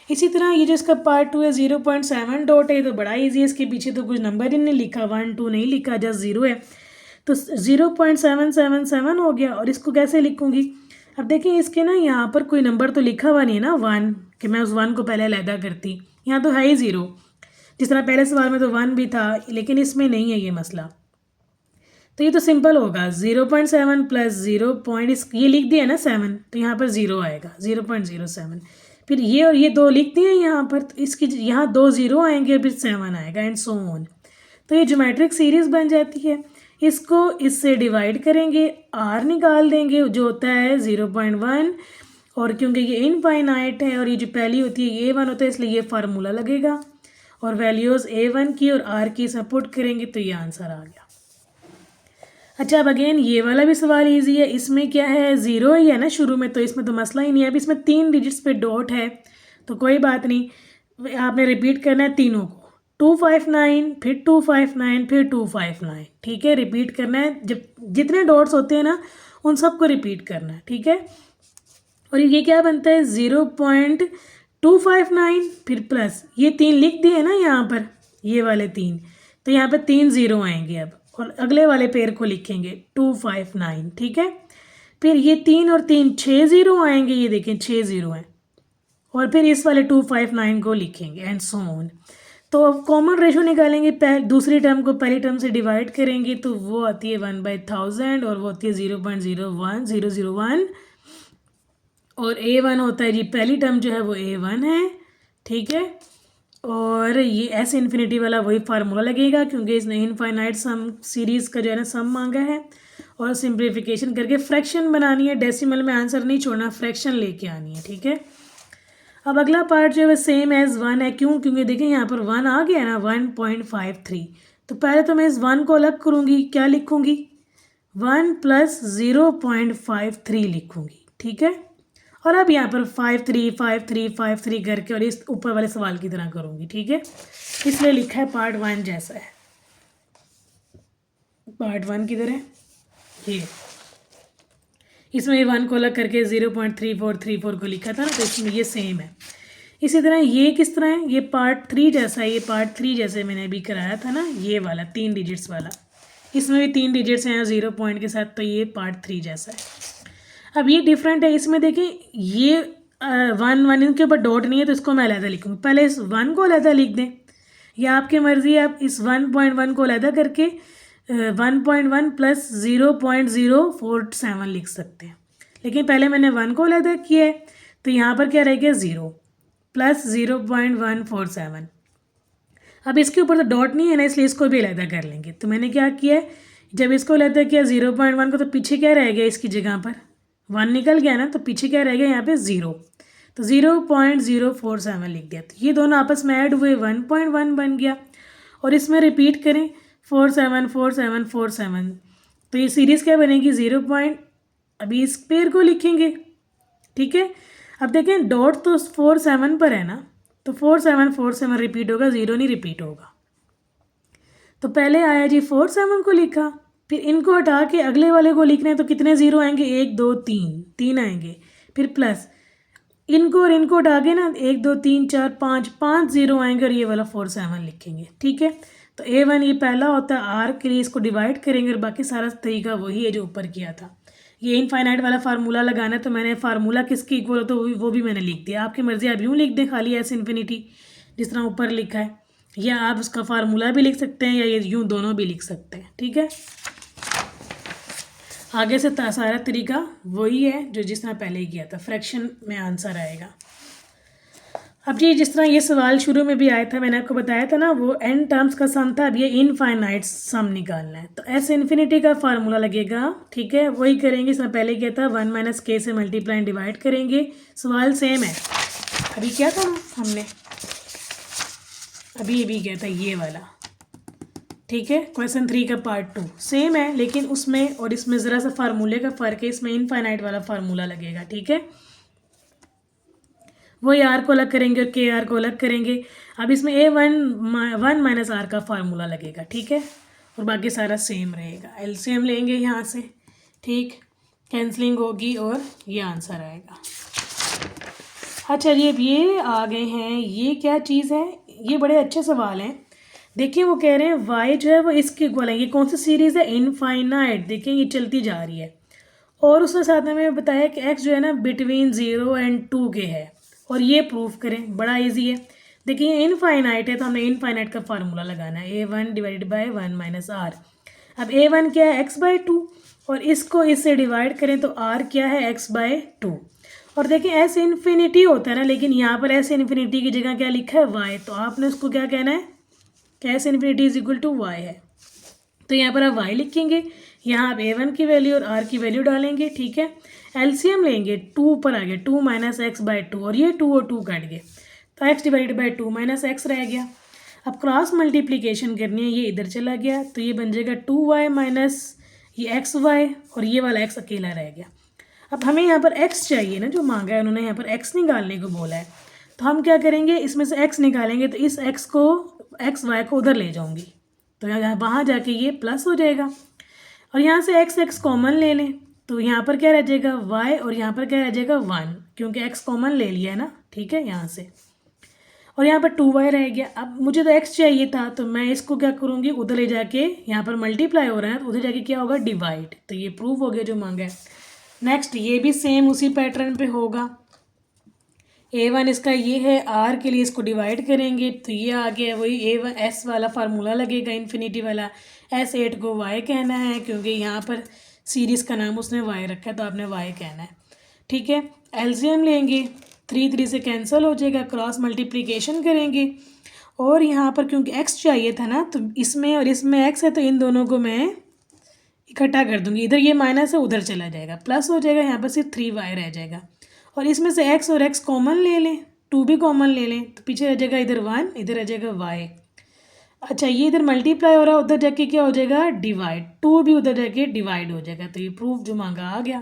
इसी तरह ये जो इसका पार्ट 2 है, 0.7 डॉट है, तो बड़ा ईजी है, इसके पीछे तो कुछ नंबर ही नहीं लिखा, 1 2 नहीं लिखा, जस्ट 0 है, तो 0.777 हो गया। और इसको कैसे लिखूँगी, अब देखिए इसके ना यहाँ पर कोई नंबर तो लिखा हुआ नहीं है ना 1, कि मैं उस 1 को पहले अलहदा करती, यहाँ तो है ही 0, जिस तरह पहले सवाल में तो 1 भी था, लेकिन इसमें नहीं है ये मसला। तो ये तो सिंपल होगा, 0.7 प्लस 0. ये लिख दिया ना 7, तो यहाँ पर 0 आएगा, 0.07। फिर ये और ये 2 लिख दिए यहाँ पर, तो इसकी यहाँ 2 0 आएंगे, फिर 7 आएगा, एंड सो ऑन। तो ये ज्योमेट्रिक सीरीज़ बन जाती है। इसको इससे डिवाइड करेंगे, R निकाल देंगे जो होता है 0.1, और क्योंकि ये इनफाइनाइट है और ये जो पहली होती है A1 होता है, इसलिए ये फार्मूला लगेगा, और वैल्यूज़ A1 की और R की सपोर्ट करेंगे, तो ये आंसर आ गया। अच्छा, अब अगेन ये वाला भी सवाल इजी है, इसमें क्या है 0 ही है ना शुरू में, तो इसमें तो मसला ही नहीं है। अब इसमें 3 डिजिट्स पे डॉट है, तो कोई बात नहीं, आपने रिपीट करना है तीनों को, 259 फिर 259 फिर 259, ठीक है, रिपीट करना है। जब जितने डॉट्स होते हैं ना, उन सबको रिपीट करना है, ठीक है। और ये क्या बनता है 0.259, फिर प्लस ये 3 लिख दिए ना यहाँ पर, ये वाले 3, तो यहाँ पर 3 ज़ीरो आएंगे अब, और अगले वाले पेयर को लिखेंगे 259, ठीक है। फिर ये 3 और 3 6 ज़ीरो आएंगे, ये देखें 6 ज़ीरो हैं, और फिर इस वाले 259 को लिखेंगे एंड सो ऑन। तो अब कॉमन रेशो निकालेंगे, दूसरी टर्म को पहली टर्म से डिवाइड करेंगे तो वो आती है 1/1000 और वो होती है 0.01001, और A1 होता है जी, पहली टर्म जो है वो A1 है, ठीक है। और ये एस इन्फिनिटी वाला वही फार्मूला लगेगा क्योंकि इसने इनफाइनाइट सम सीरीज़ का जो है ना सम मांगा है, और सिंप्लीफिकेशन करके फ्रैक्शन बनानी है, डेसिमल में आंसर नहीं छोड़ना, फ्रैक्शन लेके आनी है, ठीक है। अब अगला पार्ट जो है वो सेम एज 1 है, क्यों? क्योंकि देखिए यहाँ पर 1 आ गया ना 1.53, तो पहले तो मैं इस 1 को अलग करूँगी, क्या लिखूँगी 1 + 0.53 लिखूँगी, ठीक है। और अब यहाँ पर 53 करके और इस ऊपर वाले सवाल की तरह करूँगी, ठीक है। इसलिए लिखा है पार्ट 1 जैसा है, पार्ट 1 किधर है, ये इसमें 1 को अलग करके 0.3434 को लिखा था ना, तो इसमें ये सेम है। इसी तरह ये किस तरह है, ये पार्ट 3 जैसा है, ये पार्ट 3 जैसे मैंने अभी कराया था ना, ये वाला 3 डिजिट्स वाला, इसमें भी 3 डिजिट्स हैं 0 पॉइंट के साथ, तो ये पार्ट 3 जैसा है। अब ये डिफरेंट है, इसमें देखें ये 1 इनके ऊपर डॉट नहीं है, तो इसको मैं अलहदा लिखूँगी, पहले इस 1 को अलहदा लिख दें, या आपकी मर्ज़ी है, आप इस 1.1 को अलहदा करके 1.1 + 0.047 लिख सकते हैं, लेकिन पहले मैंने 1 को अलहदा किया है, तो यहाँ पर क्या रह गया 0 + 0.147। अब इसके ऊपर तो डॉट नहीं है ना, इसलिए इसको भी अलहदा कर लेंगे। तो मैंने क्या किया है, जब इसको अलहदा किया 0.1 को, तो पीछे क्या रह गया, इसकी जगह पर 1 निकल गया ना, तो पीछे क्या रह गया यहाँ पे 0, तो 0.047 लिख दिया। तो ये दोनों आपस में ऐड हुए 1.1 बन गया, और इसमें रिपीट करें 474747, तो ये सीरीज़ क्या बनेगी 0 पॉइंट, अभी इस पेयर को लिखेंगे, ठीक है। अब देखें डॉट तो 47 पर है ना, तो 4747 रिपीट होगा, 0 नहीं रिपीट होगा। तो पहले आया जी 47 को लिखा, फिर इनको हटा के अगले वाले को लिखना है, तो कितने 0 आएंगे 1 2 3, 3 आएंगे, फिर प्लस इनको और इनको हटा के ना 1 2 3 4 5, 5 0 आएंगे, और ये वाला 47 लिखेंगे, ठीक है। तो A1 ये पहला होता है, आर के लिए इसको डिवाइड करेंगे, और बाकी सारा तरीका वही है जो ऊपर किया था। ये इनफाइनाइट वाला फार्मूला लगाना है, तो मैंने फार्मूला किसके इक्वल हो तो वो भी मैंने लिख दिया। आपकी मर्ज़ी, आप यूँ लिख दें खाली एस इन्फिनिटी जिस तरह ऊपर लिखा है, या आप उसका फार्मूला भी लिख सकते हैं, या ये यूँ दोनों भी लिख सकते हैं, ठीक है। आगे से सारा तरीका वही है जो जिस तरह पहले ही किया था, फ्रैक्शन में आंसर आएगा। अब जी जिस तरह ये सवाल शुरू में भी आया था, मैंने आपको बताया था ना, वो एन टर्म्स का सम था, अब ये इनफाइनाइट सम निकालना है, तो एस इन्फिनिटी का फार्मूला लगेगा, ठीक है। वही करेंगे, इसमें पहले किया था 1 - k से मल्टीप्लाई डिवाइड करेंगे, सवाल सेम है, अभी क्या था हमने, अभी किया था ये वाला, ठीक है। क्वेश्चन 3 का पार्ट 2 सेम है, लेकिन उसमें और इसमें ज़रा सा फार्मूले का फ़र्क है, इसमें इनफाइनाइट वाला फार्मूला लगेगा, ठीक है। वही आर को अलग करेंगे और के आर को अलग करेंगे। अब इसमें A1 - R का फार्मूला लगेगा, ठीक है, और बाकी सारा सेम रहेगा। एलसीएम लेंगे यहाँ से, ठीक, कैंसलिंग होगी और ये आंसर आएगा। अच्छा जी, अब ये आ गए हैं, ये क्या चीज़ है, ये बड़े अच्छे सवाल हैं। देखिए वो कह रहे हैं y जो है वो इसके इक्वल है, ये कौन सी सीरीज़ है, इनफाइनाइट, देखिए ये चलती जा रही है, और उसके साथ में हमें बताया कि x जो है ना बिटवीन 0 और 2 के है, और ये प्रूफ करें, बड़ा इजी है। देखिए ये इनफाइनाइट है, तो हमने इनफाइनाइट का फार्मूला लगाना है, A1 / 1 - R। अब A1 क्या है x/2, और इसको इससे डिवाइड करें तो R क्या है x/2, और देखिए एस इन्फिनिटी होता है ना, लेकिन यहाँ पर एस इन्फिनिटी की जगह क्या लिखा है y, तो आपने उसको क्या कहना है कि S infinity is equal to y है, तो यहाँ पर आप y लिखेंगे, यहाँ आप A1 की वैल्यू और R की वैल्यू डालेंगे, ठीक है। एलसीएम लेंगे, 2 ऊपर आ गया, 2 - x/2, और ये 2 और 2 कट गए, तो x / 2 - x रह गया। अब क्रॉस मल्टीप्लिकेशन करनी है, ये इधर चला गया, तो ये बन जाएगा 2y - ये xy, और ये वाला x अकेला रह गया। अब हमें यहाँ पर x चाहिए ना, जो मांगा है उन्होंने, यहाँ पर x निकालने को बोला है, तो हम क्या करेंगे, इसमें से x निकालेंगे, तो इस xy को उधर ले जाऊँगी, तो यहाँ वहाँ जाके ये प्लस हो जाएगा, और यहाँ से x कॉमन ले लें, तो यहाँ पर क्या रह जाएगा y, और यहाँ पर क्या रह जाएगा 1, क्योंकि x कॉमन ले लिया है ना, ठीक है, यहाँ से। और यहाँ पर 2y रह गया। अब मुझे तो x चाहिए था, तो मैं इसको क्या करूँगी, उधर ले जाके, यहाँ पर मल्टीप्लाई हो रहा है तो उधर जाके क्या होगा, डिवाइड। तो ये प्रूव हो गया जो मांगा है। नेक्स्ट ये भी सेम उसी पैटर्न पे होगा। a1 इसका ये है, r के लिए इसको डिवाइड करेंगे तो ये आ गया वही a1 s वाला फार्मूला लगेगा, इन्फिनिटी वाला। s8 को y कहना है क्योंकि यहाँ पर सीरीज़ का नाम उसने y रखा है, तो आपने y कहना है, ठीक है। एलसीएम लेंगे, 3 3 से कैंसिल हो जाएगा, क्रॉस मल्टीप्लिकेशन करेंगे। और यहाँ पर क्योंकि x चाहिए था ना, तो इसमें और इसमें x है, तो इन दोनों को मैं इकट्ठा कर दूंगी। इधर ये माइनस है, उधर चला जाएगा, प्लस हो जाएगा, यहाँ पर सिर्फ 3y रह जाएगा। और इसमें से x और x कॉमन ले लें, 2 भी कॉमन ले लें, तो पीछे रह जाएगा इधर 1, इधर रह जाएगा y। अच्छा ये इधर मल्टीप्लाई हो रहा है, उधर जाके क्या हो जाएगा, डिवाइड, 2 भी उधर जाके डिवाइड हो जाएगा। तो ये प्रूफ जो मांगा आ गया।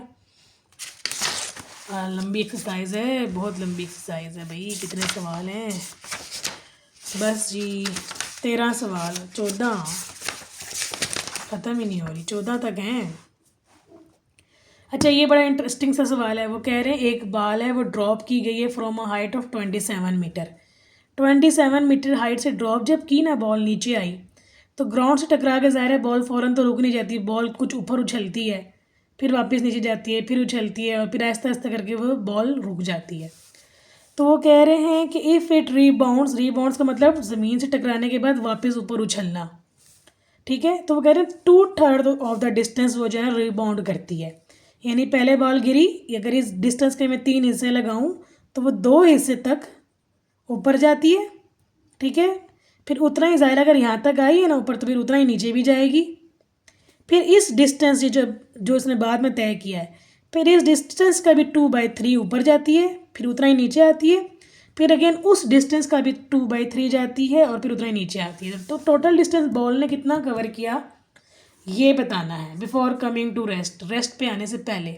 लंबी एक्सरसाइज है, बहुत लंबी एक्सरसाइज है भाई। कितने सवाल हैं, बस जी 13 सवाल, 14 ख़त्म ही नहीं हो रही, 14 तक हैं। अच्छा ये बड़ा इंटरेस्टिंग सा सवाल है। वो कह रहे हैं एक बॉल है, वो ड्रॉप की गई है from a height of 27 metre. 27 metre height से ड्रॉप जब की ना बॉल नीचे आई, तो ग्राउंड से टकरा के ज़ाहिर है बॉल फ़ौरन तो रुक नहीं जाती, बॉल कुछ ऊपर उछलती है, फिर वापस नीचे जाती है, फिर उछलती है, और फिर आहिस्ता आहिस्ता करके वो बॉल रुक जाती है। तो वो कह रहे हैं कि इफ़ इट रीबाउंड्स का मतलब ज़मीन से टकराने के बाद वापस ऊपर उछलना, ठीक है। तो वो कह रहे हैं 2/3 ऑफ द डिस्टेंस वो जो है रिबाउंड करती है, यानी पहले बॉल गिरी, अगर इस डिस्टेंस के मैं 3 हिस्से लगाऊं तो वो 2 हिस्से तक ऊपर जाती है, ठीक है। फिर उतना ही ज़ाहिर अगर यहाँ तक आई है ना ऊपर, तो फिर उतना ही नीचे भी जाएगी। फिर इस डिस्टेंस ये जो इसने बाद में तय किया है, फिर इस डिस्टेंस का भी 2/3 ऊपर जाती है, फिर उतना ही नीचे आती है। फिर अगेन उस डिस्टेंस का भी 2/3 जाती है, और फिर उतना ही नीचे आती है। तो टोटल डिस्टेंस बॉल ने कितना कवर किया ये बताना है बिफोर कमिंग टू रेस्ट पे आने से पहले।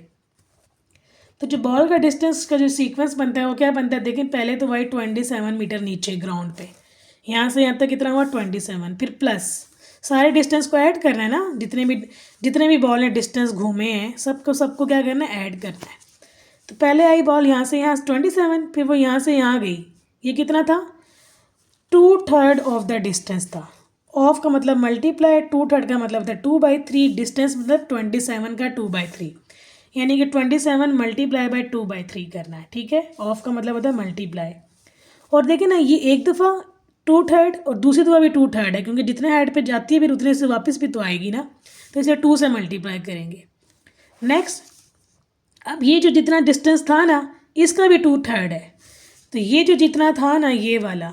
तो जो बॉल का डिस्टेंस का जो सीक्वेंस बनता है वो क्या बनता है, देखें पहले तो भाई 27 मीटर नीचे ग्राउंड पे, यहाँ से यहाँ तक कितना हुआ 27, फिर प्लस सारे डिस्टेंस को ऐड करना है ना, जितने भी बॉल ने डिस्टेंस घूमे हैं सबको क्या करना है, ऐड करना है। तो पहले आई बॉल यहाँ से यहाँ 27, फिर वो यहाँ से यहाँ गई, ये कितना था, 2/3 ऑफ द डिस्टेंस था। ऑफ का मतलब मल्टीप्लाई, 2/3 का मतलब था 2/3, डिस्टेंस मतलब 27 का 2/3, यानी कि 27 मल्टीप्लाई बाई 2/3 करना है, ठीक है। ऑफ का मतलब होता है मल्टीप्लाई। और देखें ना ये एक दफ़ा 2/3 और दूसरी दफ़ा भी 2/3 है, क्योंकि जितने हाइट पे जाती है फिर उतने से वापस भी तो आएगी ना, तो इसे 2 से मल्टीप्लाई करेंगे। नेक्स्ट अब ये जो जितना डिस्टेंस था ना इसका भी 2/3 है, तो ये जो जितना था ना ये वाला,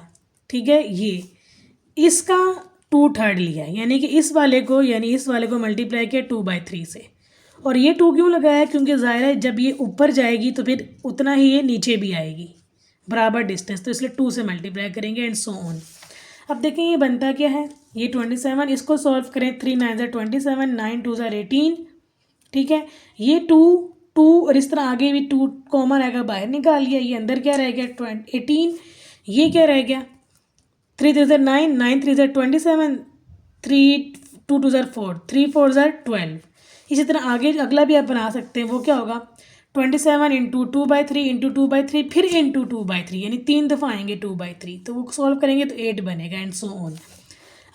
ठीक है, ये इसका 2/3 लिया, यानी कि इस वाले को मल्टीप्लाई किया 2/3 से। और ये 2 क्यों लगाया, क्योंकि ज़ाहिर है जब ये ऊपर जाएगी तो फिर उतना ही ये नीचे भी आएगी, बराबर डिस्टेंस, तो इसलिए 2 से मल्टीप्लाई करेंगे एंड सो ऑन। अब देखें ये बनता क्या है, ये 27, इसको सॉल्व करें, 3 9 27, 9 2 18, ठीक है। ये 2 और इस तरह आगे भी 2 कॉमन आएगा, बाहर निकाल लिया, ये अंदर क्या रह गया 18, ये क्या रह गया 3 3 9, 9 3 27, 3 2 2 4, 3 4 12। इसी तरह आगे अगला भी आप बना सकते हैं, वो क्या होगा 27 इंटू 2/3 इंटू 2/3 फिर इंटू 2/3, यानी 3 दफ़ा आएंगे 2/3, तो वो सॉल्व करेंगे तो 8 बनेगा एंड सो ऑन।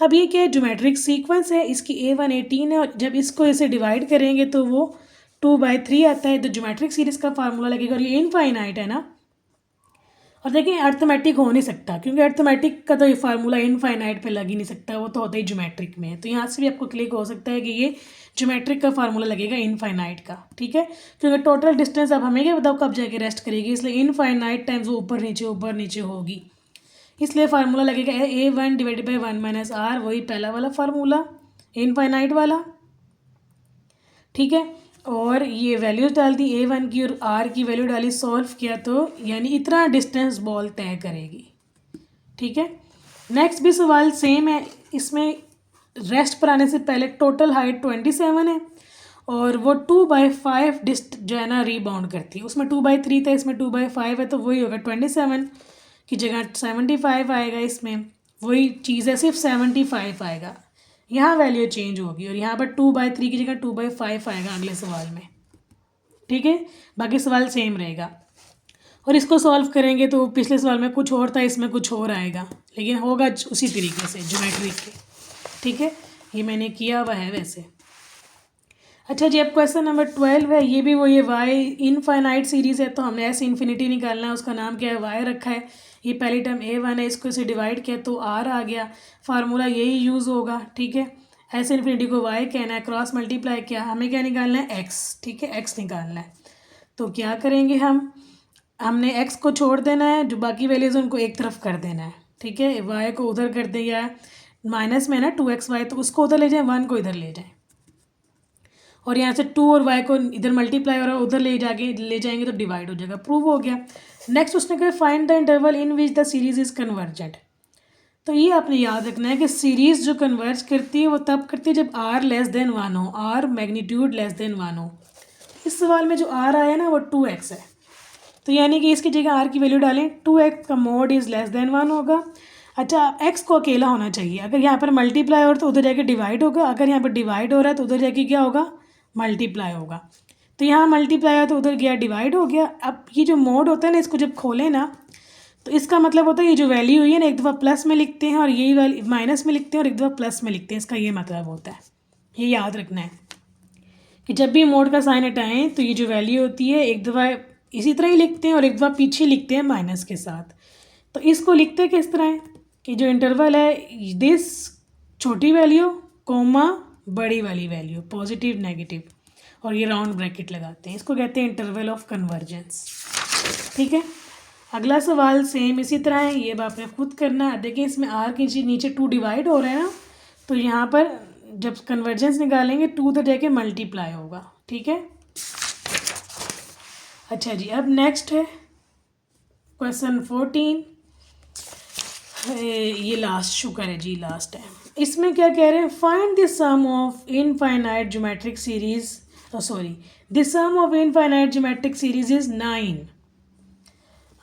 अब ये क्या है, ज्योमेट्रिक सीक्वेंस है, इसकी A1 18 है, और जब इसको इसे डिवाइड करेंगे तो वो 2/3 आता है, तो ज्योमेट्रिक सीरीज़ का फार्मूला लगेगा। और ये इनफाइनाइट है ना, और देखिए अर्थमेटिक हो नहीं सकता, क्योंकि अर्थमेटिक का तो ये फार्मूला इनफाइनाइट पे लग ही नहीं सकता, वो तो होता ही ज्योमेट्रिक में है। तो यहाँ से भी आपको क्लिक हो सकता है कि ये ज्योमेट्रिक का फार्मूला लगेगा इनफाइनाइट का, ठीक है, क्योंकि टोटल डिस्टेंस अब हमें क्या बताओ कब जाके रेस्ट करेगी, इसलिए इनफाइनाइट टाइम्स वो ऊपर नीचे होगी, इसलिए फार्मूला लगेगा A1 डिवाइडेड बाई 1 - R, वही पहला वाला फार्मूला इनफाइनाइट वाला, ठीक है। और ये वैल्यूज डाल दी A1 की और R की वैल्यू डाली, सॉल्व किया तो यानी इतना डिस्टेंस बॉल तय करेगी, ठीक है। नेक्स्ट भी सवाल सेम है, इसमें रेस्ट पर आने से पहले टोटल हाइट 27 है और वो 2/5 जो है ना रीबाउंड करती है, उसमें 2/3 था, इसमें 2/5 है, तो वही होगा 27 की जगह 75 आएगा, इसमें वही चीज़ है सिर्फ 75 आएगा, यहाँ वैल्यू चेंज होगी, और यहाँ पर 2/3 की जगह 2/5 आएगा अगले सवाल में, ठीक है। बाकी सवाल सेम रहेगा। और इसको सॉल्व करेंगे तो पिछले सवाल में कुछ और था, इसमें कुछ और आएगा, लेकिन होगा उसी तरीके से ज्योमेट्रिक के। ठीक है, ये मैंने किया हुआ है वैसे। अच्छा जी, अब क्वेश्चन नंबर 12 है, ये भी वो ये y इनफाइनाइट सीरीज़ है, तो हमने ऐसे इन्फिनिटी निकालना है, उसका नाम क्या है, y रखा है। ये पहली टर्म a1 है, इसको इसे डिवाइड किया तो r आ गया, फार्मूला यही यूज़ होगा। ठीक है, ऐसे इन्फिनिटी को y कहना है, क्रॉस मल्टीप्लाई किया, हमें क्या निकालना है, x। ठीक है, x निकालना है। तो क्या करेंगे हमने x को छोड़ देना है, जो बाकी वैल्यूज़ उनको एक तरफ कर देना है। ठीक है, y को उधर कर दें, या माइनस में ना 2xy, तो उसको उधर ले जाएं, 1 को इधर ले जाएं, और यहाँ से 2 और y को इधर मल्टीप्लाई और उधर ले जाएंगे तो डिवाइड हो जाएगा। प्रूव हो गया। नेक्स्ट उसने कहा find the interval in which the series is convergent. तो ये आपने याद रखना है कि सीरीज जो कन्वर्ज करती है वो तब करती है जब r लेस देन 1 हो, r मैग्नीट्यूड लेस देन 1 हो। इस सवाल में जो r आया ना वो 2x है, तो यानी कि इसकी जगह r की वैल्यू डालें, 2x का मोड इज़ लेस देन 1 होगा। अच्छा, x को अकेला होना चाहिए, अगर यहाँ पर मल्टीप्लाई हो तो उधर जाके डिवाइड होगा, अगर यहाँ पर डिवाइड हो रहा है तो उधर जाके क्या होगा, मल्टीप्लाई होगा। तो यहाँ मल्टीप्लाई है तो उधर गया डिवाइड हो गया। अब ये जो मोड होता है ना, इसको जब खोलें ना तो इसका मतलब होता है ये जो वैल्यू हुई है ना, एक दफ़ा प्लस में लिखते हैं और यही वैल्यू माइनस में लिखते हैं और एक दफ़ा प्लस में लिखते हैं, इसका ये मतलब होता है। ये याद रखना है कि जब भी मोड का साइन हटाएं तो ये जो वैल्यू होती है एक दफ़ा इसी तरह ही लिखते हैं और एक दफ़ा पीछे लिखते हैं माइनस के साथ। तो इसको लिखते किस तरह है कि जो इंटरवल है दिस छोटी वैल्यू कोमा बड़ी वाली वैल्यू, पॉजिटिव नेगेटिव, और ये राउंड ब्रैकेट लगाते हैं, इसको कहते हैं इंटरवल ऑफ कन्वर्जेंस। ठीक है, अगला सवाल सेम इसी तरह है, ये आपने खुद करना है। देखिए इसमें r के नीचे 2 डिवाइड हो रहा है ना, तो यहाँ पर जब कन्वर्जेंस निकालेंगे 2 तो जाके मल्टीप्लाई होगा। ठीक है, अच्छा जी, अब नेक्स्ट है क्वेश्चन 14। ये लास्ट शुक्र है जी, लास्ट है। इसमें क्या कह रहे हैं, find the sum of infinite geometric series, the sum of infinite geometric series is 9।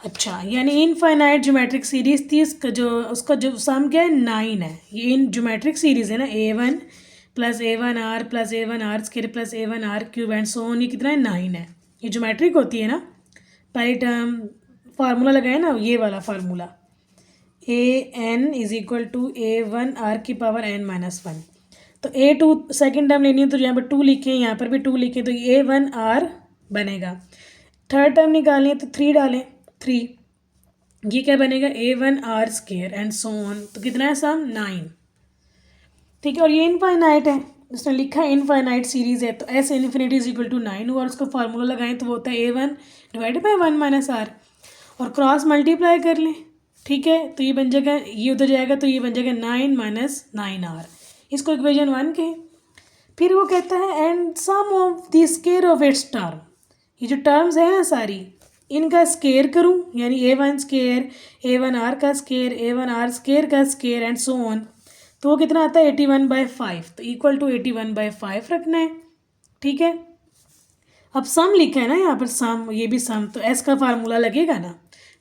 अच्छा, यानी इनफाइनाइट ज्योमेट्रिक सीरीज थी, उसका जो सम क्या है 9 है। ये इन ज्योमेट्रिक सीरीज है ना, a1 plus a1r plus a1r square plus a1r cube and so on, ये कितना है 9 है। ये ज्योमेट्रिक होती है ना, पहली टर्म फार्मूला लगाए ना, ये वाला formula an is equal to a1r की पावर n-1। तो a2 सेकेंड टर्म लेनी है तो यहाँ पर 2 लिखें, यहाँ पर भी 2 लिखें, तो ये a1r बनेगा। थर्ड टर्म निकालनी है तो 3 डालें, 3, ये क्या बनेगा a1r square and so on, तो कितना है सम 9। ठीक है, और ये इनफाइनाइट है, उसने लिखा है इनफाइनाइट सीरीज है, तो S infinity is equal to 9 हुआ, और उसको फार्मूला लगाएं तो वो होता है a1 डिवाइडेड बाई 1 - r, और क्रॉस मल्टीप्लाई कर लें। ठीक है, तो ये बन जाएगा, ये उधर जाएगा तो ये बन जाएगा 9 - 9r, इसको इक्वेशन 1 के। फिर वो कहता है and sum of the square of its term, ये जो टर्म्स है ना सारी, इनका स्क्वायर करूं, यानी a1 स्क्वायर, a1r का स्क्वायर, a1r स्क्वायर का स्क्वायर एंड सो ऑन, तो वो कितना आता है 81/5, तो इक्वल टू 81/5 रखना है। ठीक है, अब सम लिखा है ना यहाँ पर सम, ये भी सम, तो एस का फार्मूला लगेगा ना,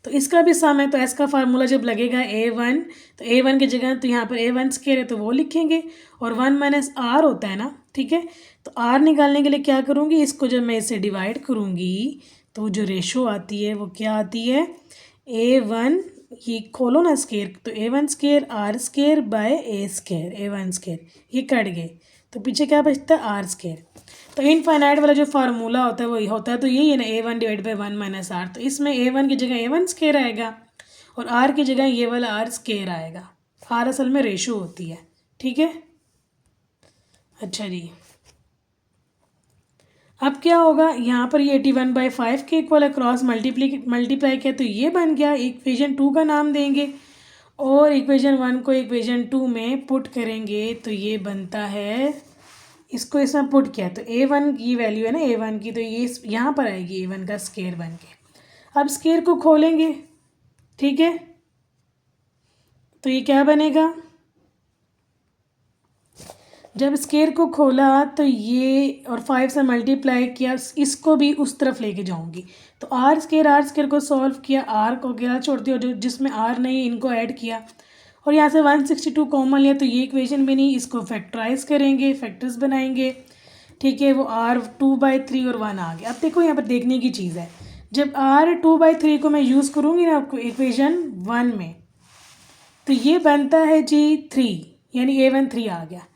तो इसका भी सम है, तो एस का फार्मूला जब लगेगा a1, तो a1 की जगह तो यहाँ पर a1 स्क्वायर है तो वो लिखेंगे, और 1 - r होता है ना। ठीक है, तो r निकालने के लिए क्या करूँगी, इसको जब मैं इसे डिवाइड करूँगी तो जो रेशो आती है वो क्या आती है, a1, ये खोलो ना स्क्वायर, तो a1 square r square by a square, a1 square, ये कट गए तो पीछे क्या बचता है r स्क्वायर। तो इनफाइनाइट वाला जो फार्मूला होता है वही होता है, तो यही है ना a1 डिवाइड बाई 1 - r, तो इसमें a1 की जगह a1 स्क्वायर आएगा और r की जगह ये वाला r स्क्वायर आएगा। r असल में रेशो होती है। ठीक है, अच्छा जी, अब क्या होगा, यहाँ पर ये 81/5 के इक्वल है, क्रॉस मल्टीप्लाई किया तो ये बन गया, इक्वेशन 2 का नाम देंगे और इक्वेशन 1 को इक्वेशन 2 में पुट करेंगे तो ये बनता है, इसको इसमें पुट किया तो a1 की वैल्यू है ना a1 की, तो ये यहाँ पर आएगी a1 का स्क्वायर बन के। अब स्क्वायर को खोलेंगे, ठीक है, तो ये क्या बनेगा, जब स्क्वायर को खोला तो ये और 5 से मल्टीप्लाई किया, इसको भी उस तरफ लेके जाऊंगी, तो आर स्क्वायर को सॉल्व किया, आर को अकेला छोड़ दिया, जो जिसमें आर नहीं इनको ऐड किया और यहाँ से 162 कॉमन लिया, तो ये इक्वेशन भी नहीं, इसको फैक्टराइज करेंगे, फैक्टर्स बनाएंगे। ठीक है, वो r 2/3 और 1 आ गया। अब देखो यहाँ पर देखने की चीज़ है, जब R2/3 को मैं यूज़ करूँगी ना आपको इक्वेशन 1 में, तो ये बनता है जी 3, यानी A1 3 आ गया।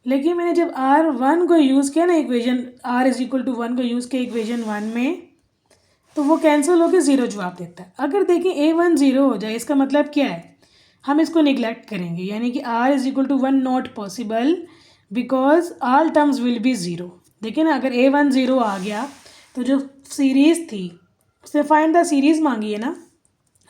लेकिन मैंने जब R1 को यूज़ किया ना इक्वेशन R=1 को यूज़ किया इक्वेशन 1 में, तो वो कैंसिल होकर 0 जवाब देता है। अगर देखें A1 0 हो जाए, इसका मतलब क्या है, हम इसको निगलेक्ट करेंगे, यानी कि R=1 not possible because all terms will be 0। देखिए ना, अगर A1 0 आ गया तो जो सीरीज़ थी उसने फाइंड द सीरीज़ मांगी है ना,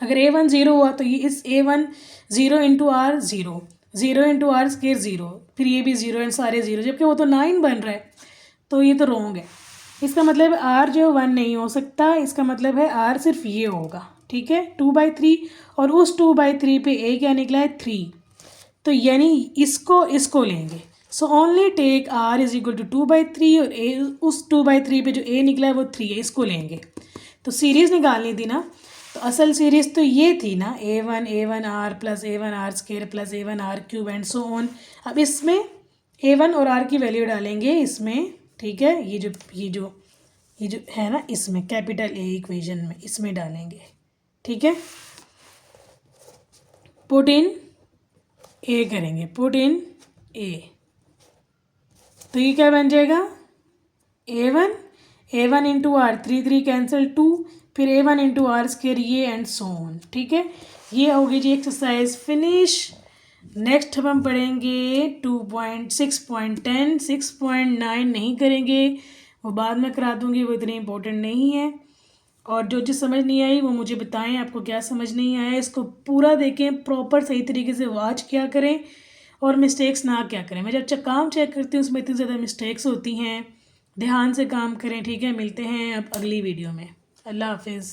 अगर A1 0 हुआ तो ये इस A1 0 into R 0, 0 into R square 0, फिर ये भी 0 एंड सारे 0, जबकि वो तो 9 बन रहा है, तो ये तो रॉन्ग है। इसका मतलब R जो 1 नहीं हो सकता, इसका मतलब है R सिर्फ ये होगा, ठीक है, 2/3, और उस 2/3 पे A क्या निकला है 3, तो यानी इसको लेंगे। सो ओनली टेक R=2/3 और A उस 2/3 पे जो A निकला है वो 3 है, इसको लेंगे। तो सीरीज़ निकालनी थी ना, तो असल सीरीज़ तो ये थी ना, A1 R plus A1 R square plus A1 R cube and so on. अब इसमें A1 और R की वैल्यू डालेंगे इसमें, ठीक है, ये जो है ना, इसमें कैपिटल A इक्वेशन में इसमें डालेंगे, ठीक है, पुट इन A करेंगे, पुट इन A, तो ये क्या बन जाएगा A1 इंटू R, 3 कैंसिल 2, फिर A1 इंटू R स्केयर ये एंड सो ऑन, ठीक है। ये होगी जी एक्सरसाइज फिनिश। नेक्स्ट हम पढ़ेंगे 2.6.10, 6.9 नहीं करेंगे, वो बाद में करा दूँगी, वो इतनी इम्पोर्टेंट नहीं है। और जो समझ नहीं आई वो मुझे बताएं, आपको क्या समझ नहीं आया, इसको पूरा देखें, प्रॉपर सही तरीके से वॉच किया करें और मिस्टेक्स ना क्या करें। मैं जब काम चेक करती हूँ उसमें इतनी ज़्यादा मिस्टेक्स होती हैं, ध्यान से काम करें, ठीक है। मिलते हैं अब अगली वीडियो में। अल्लाह हाफिज़।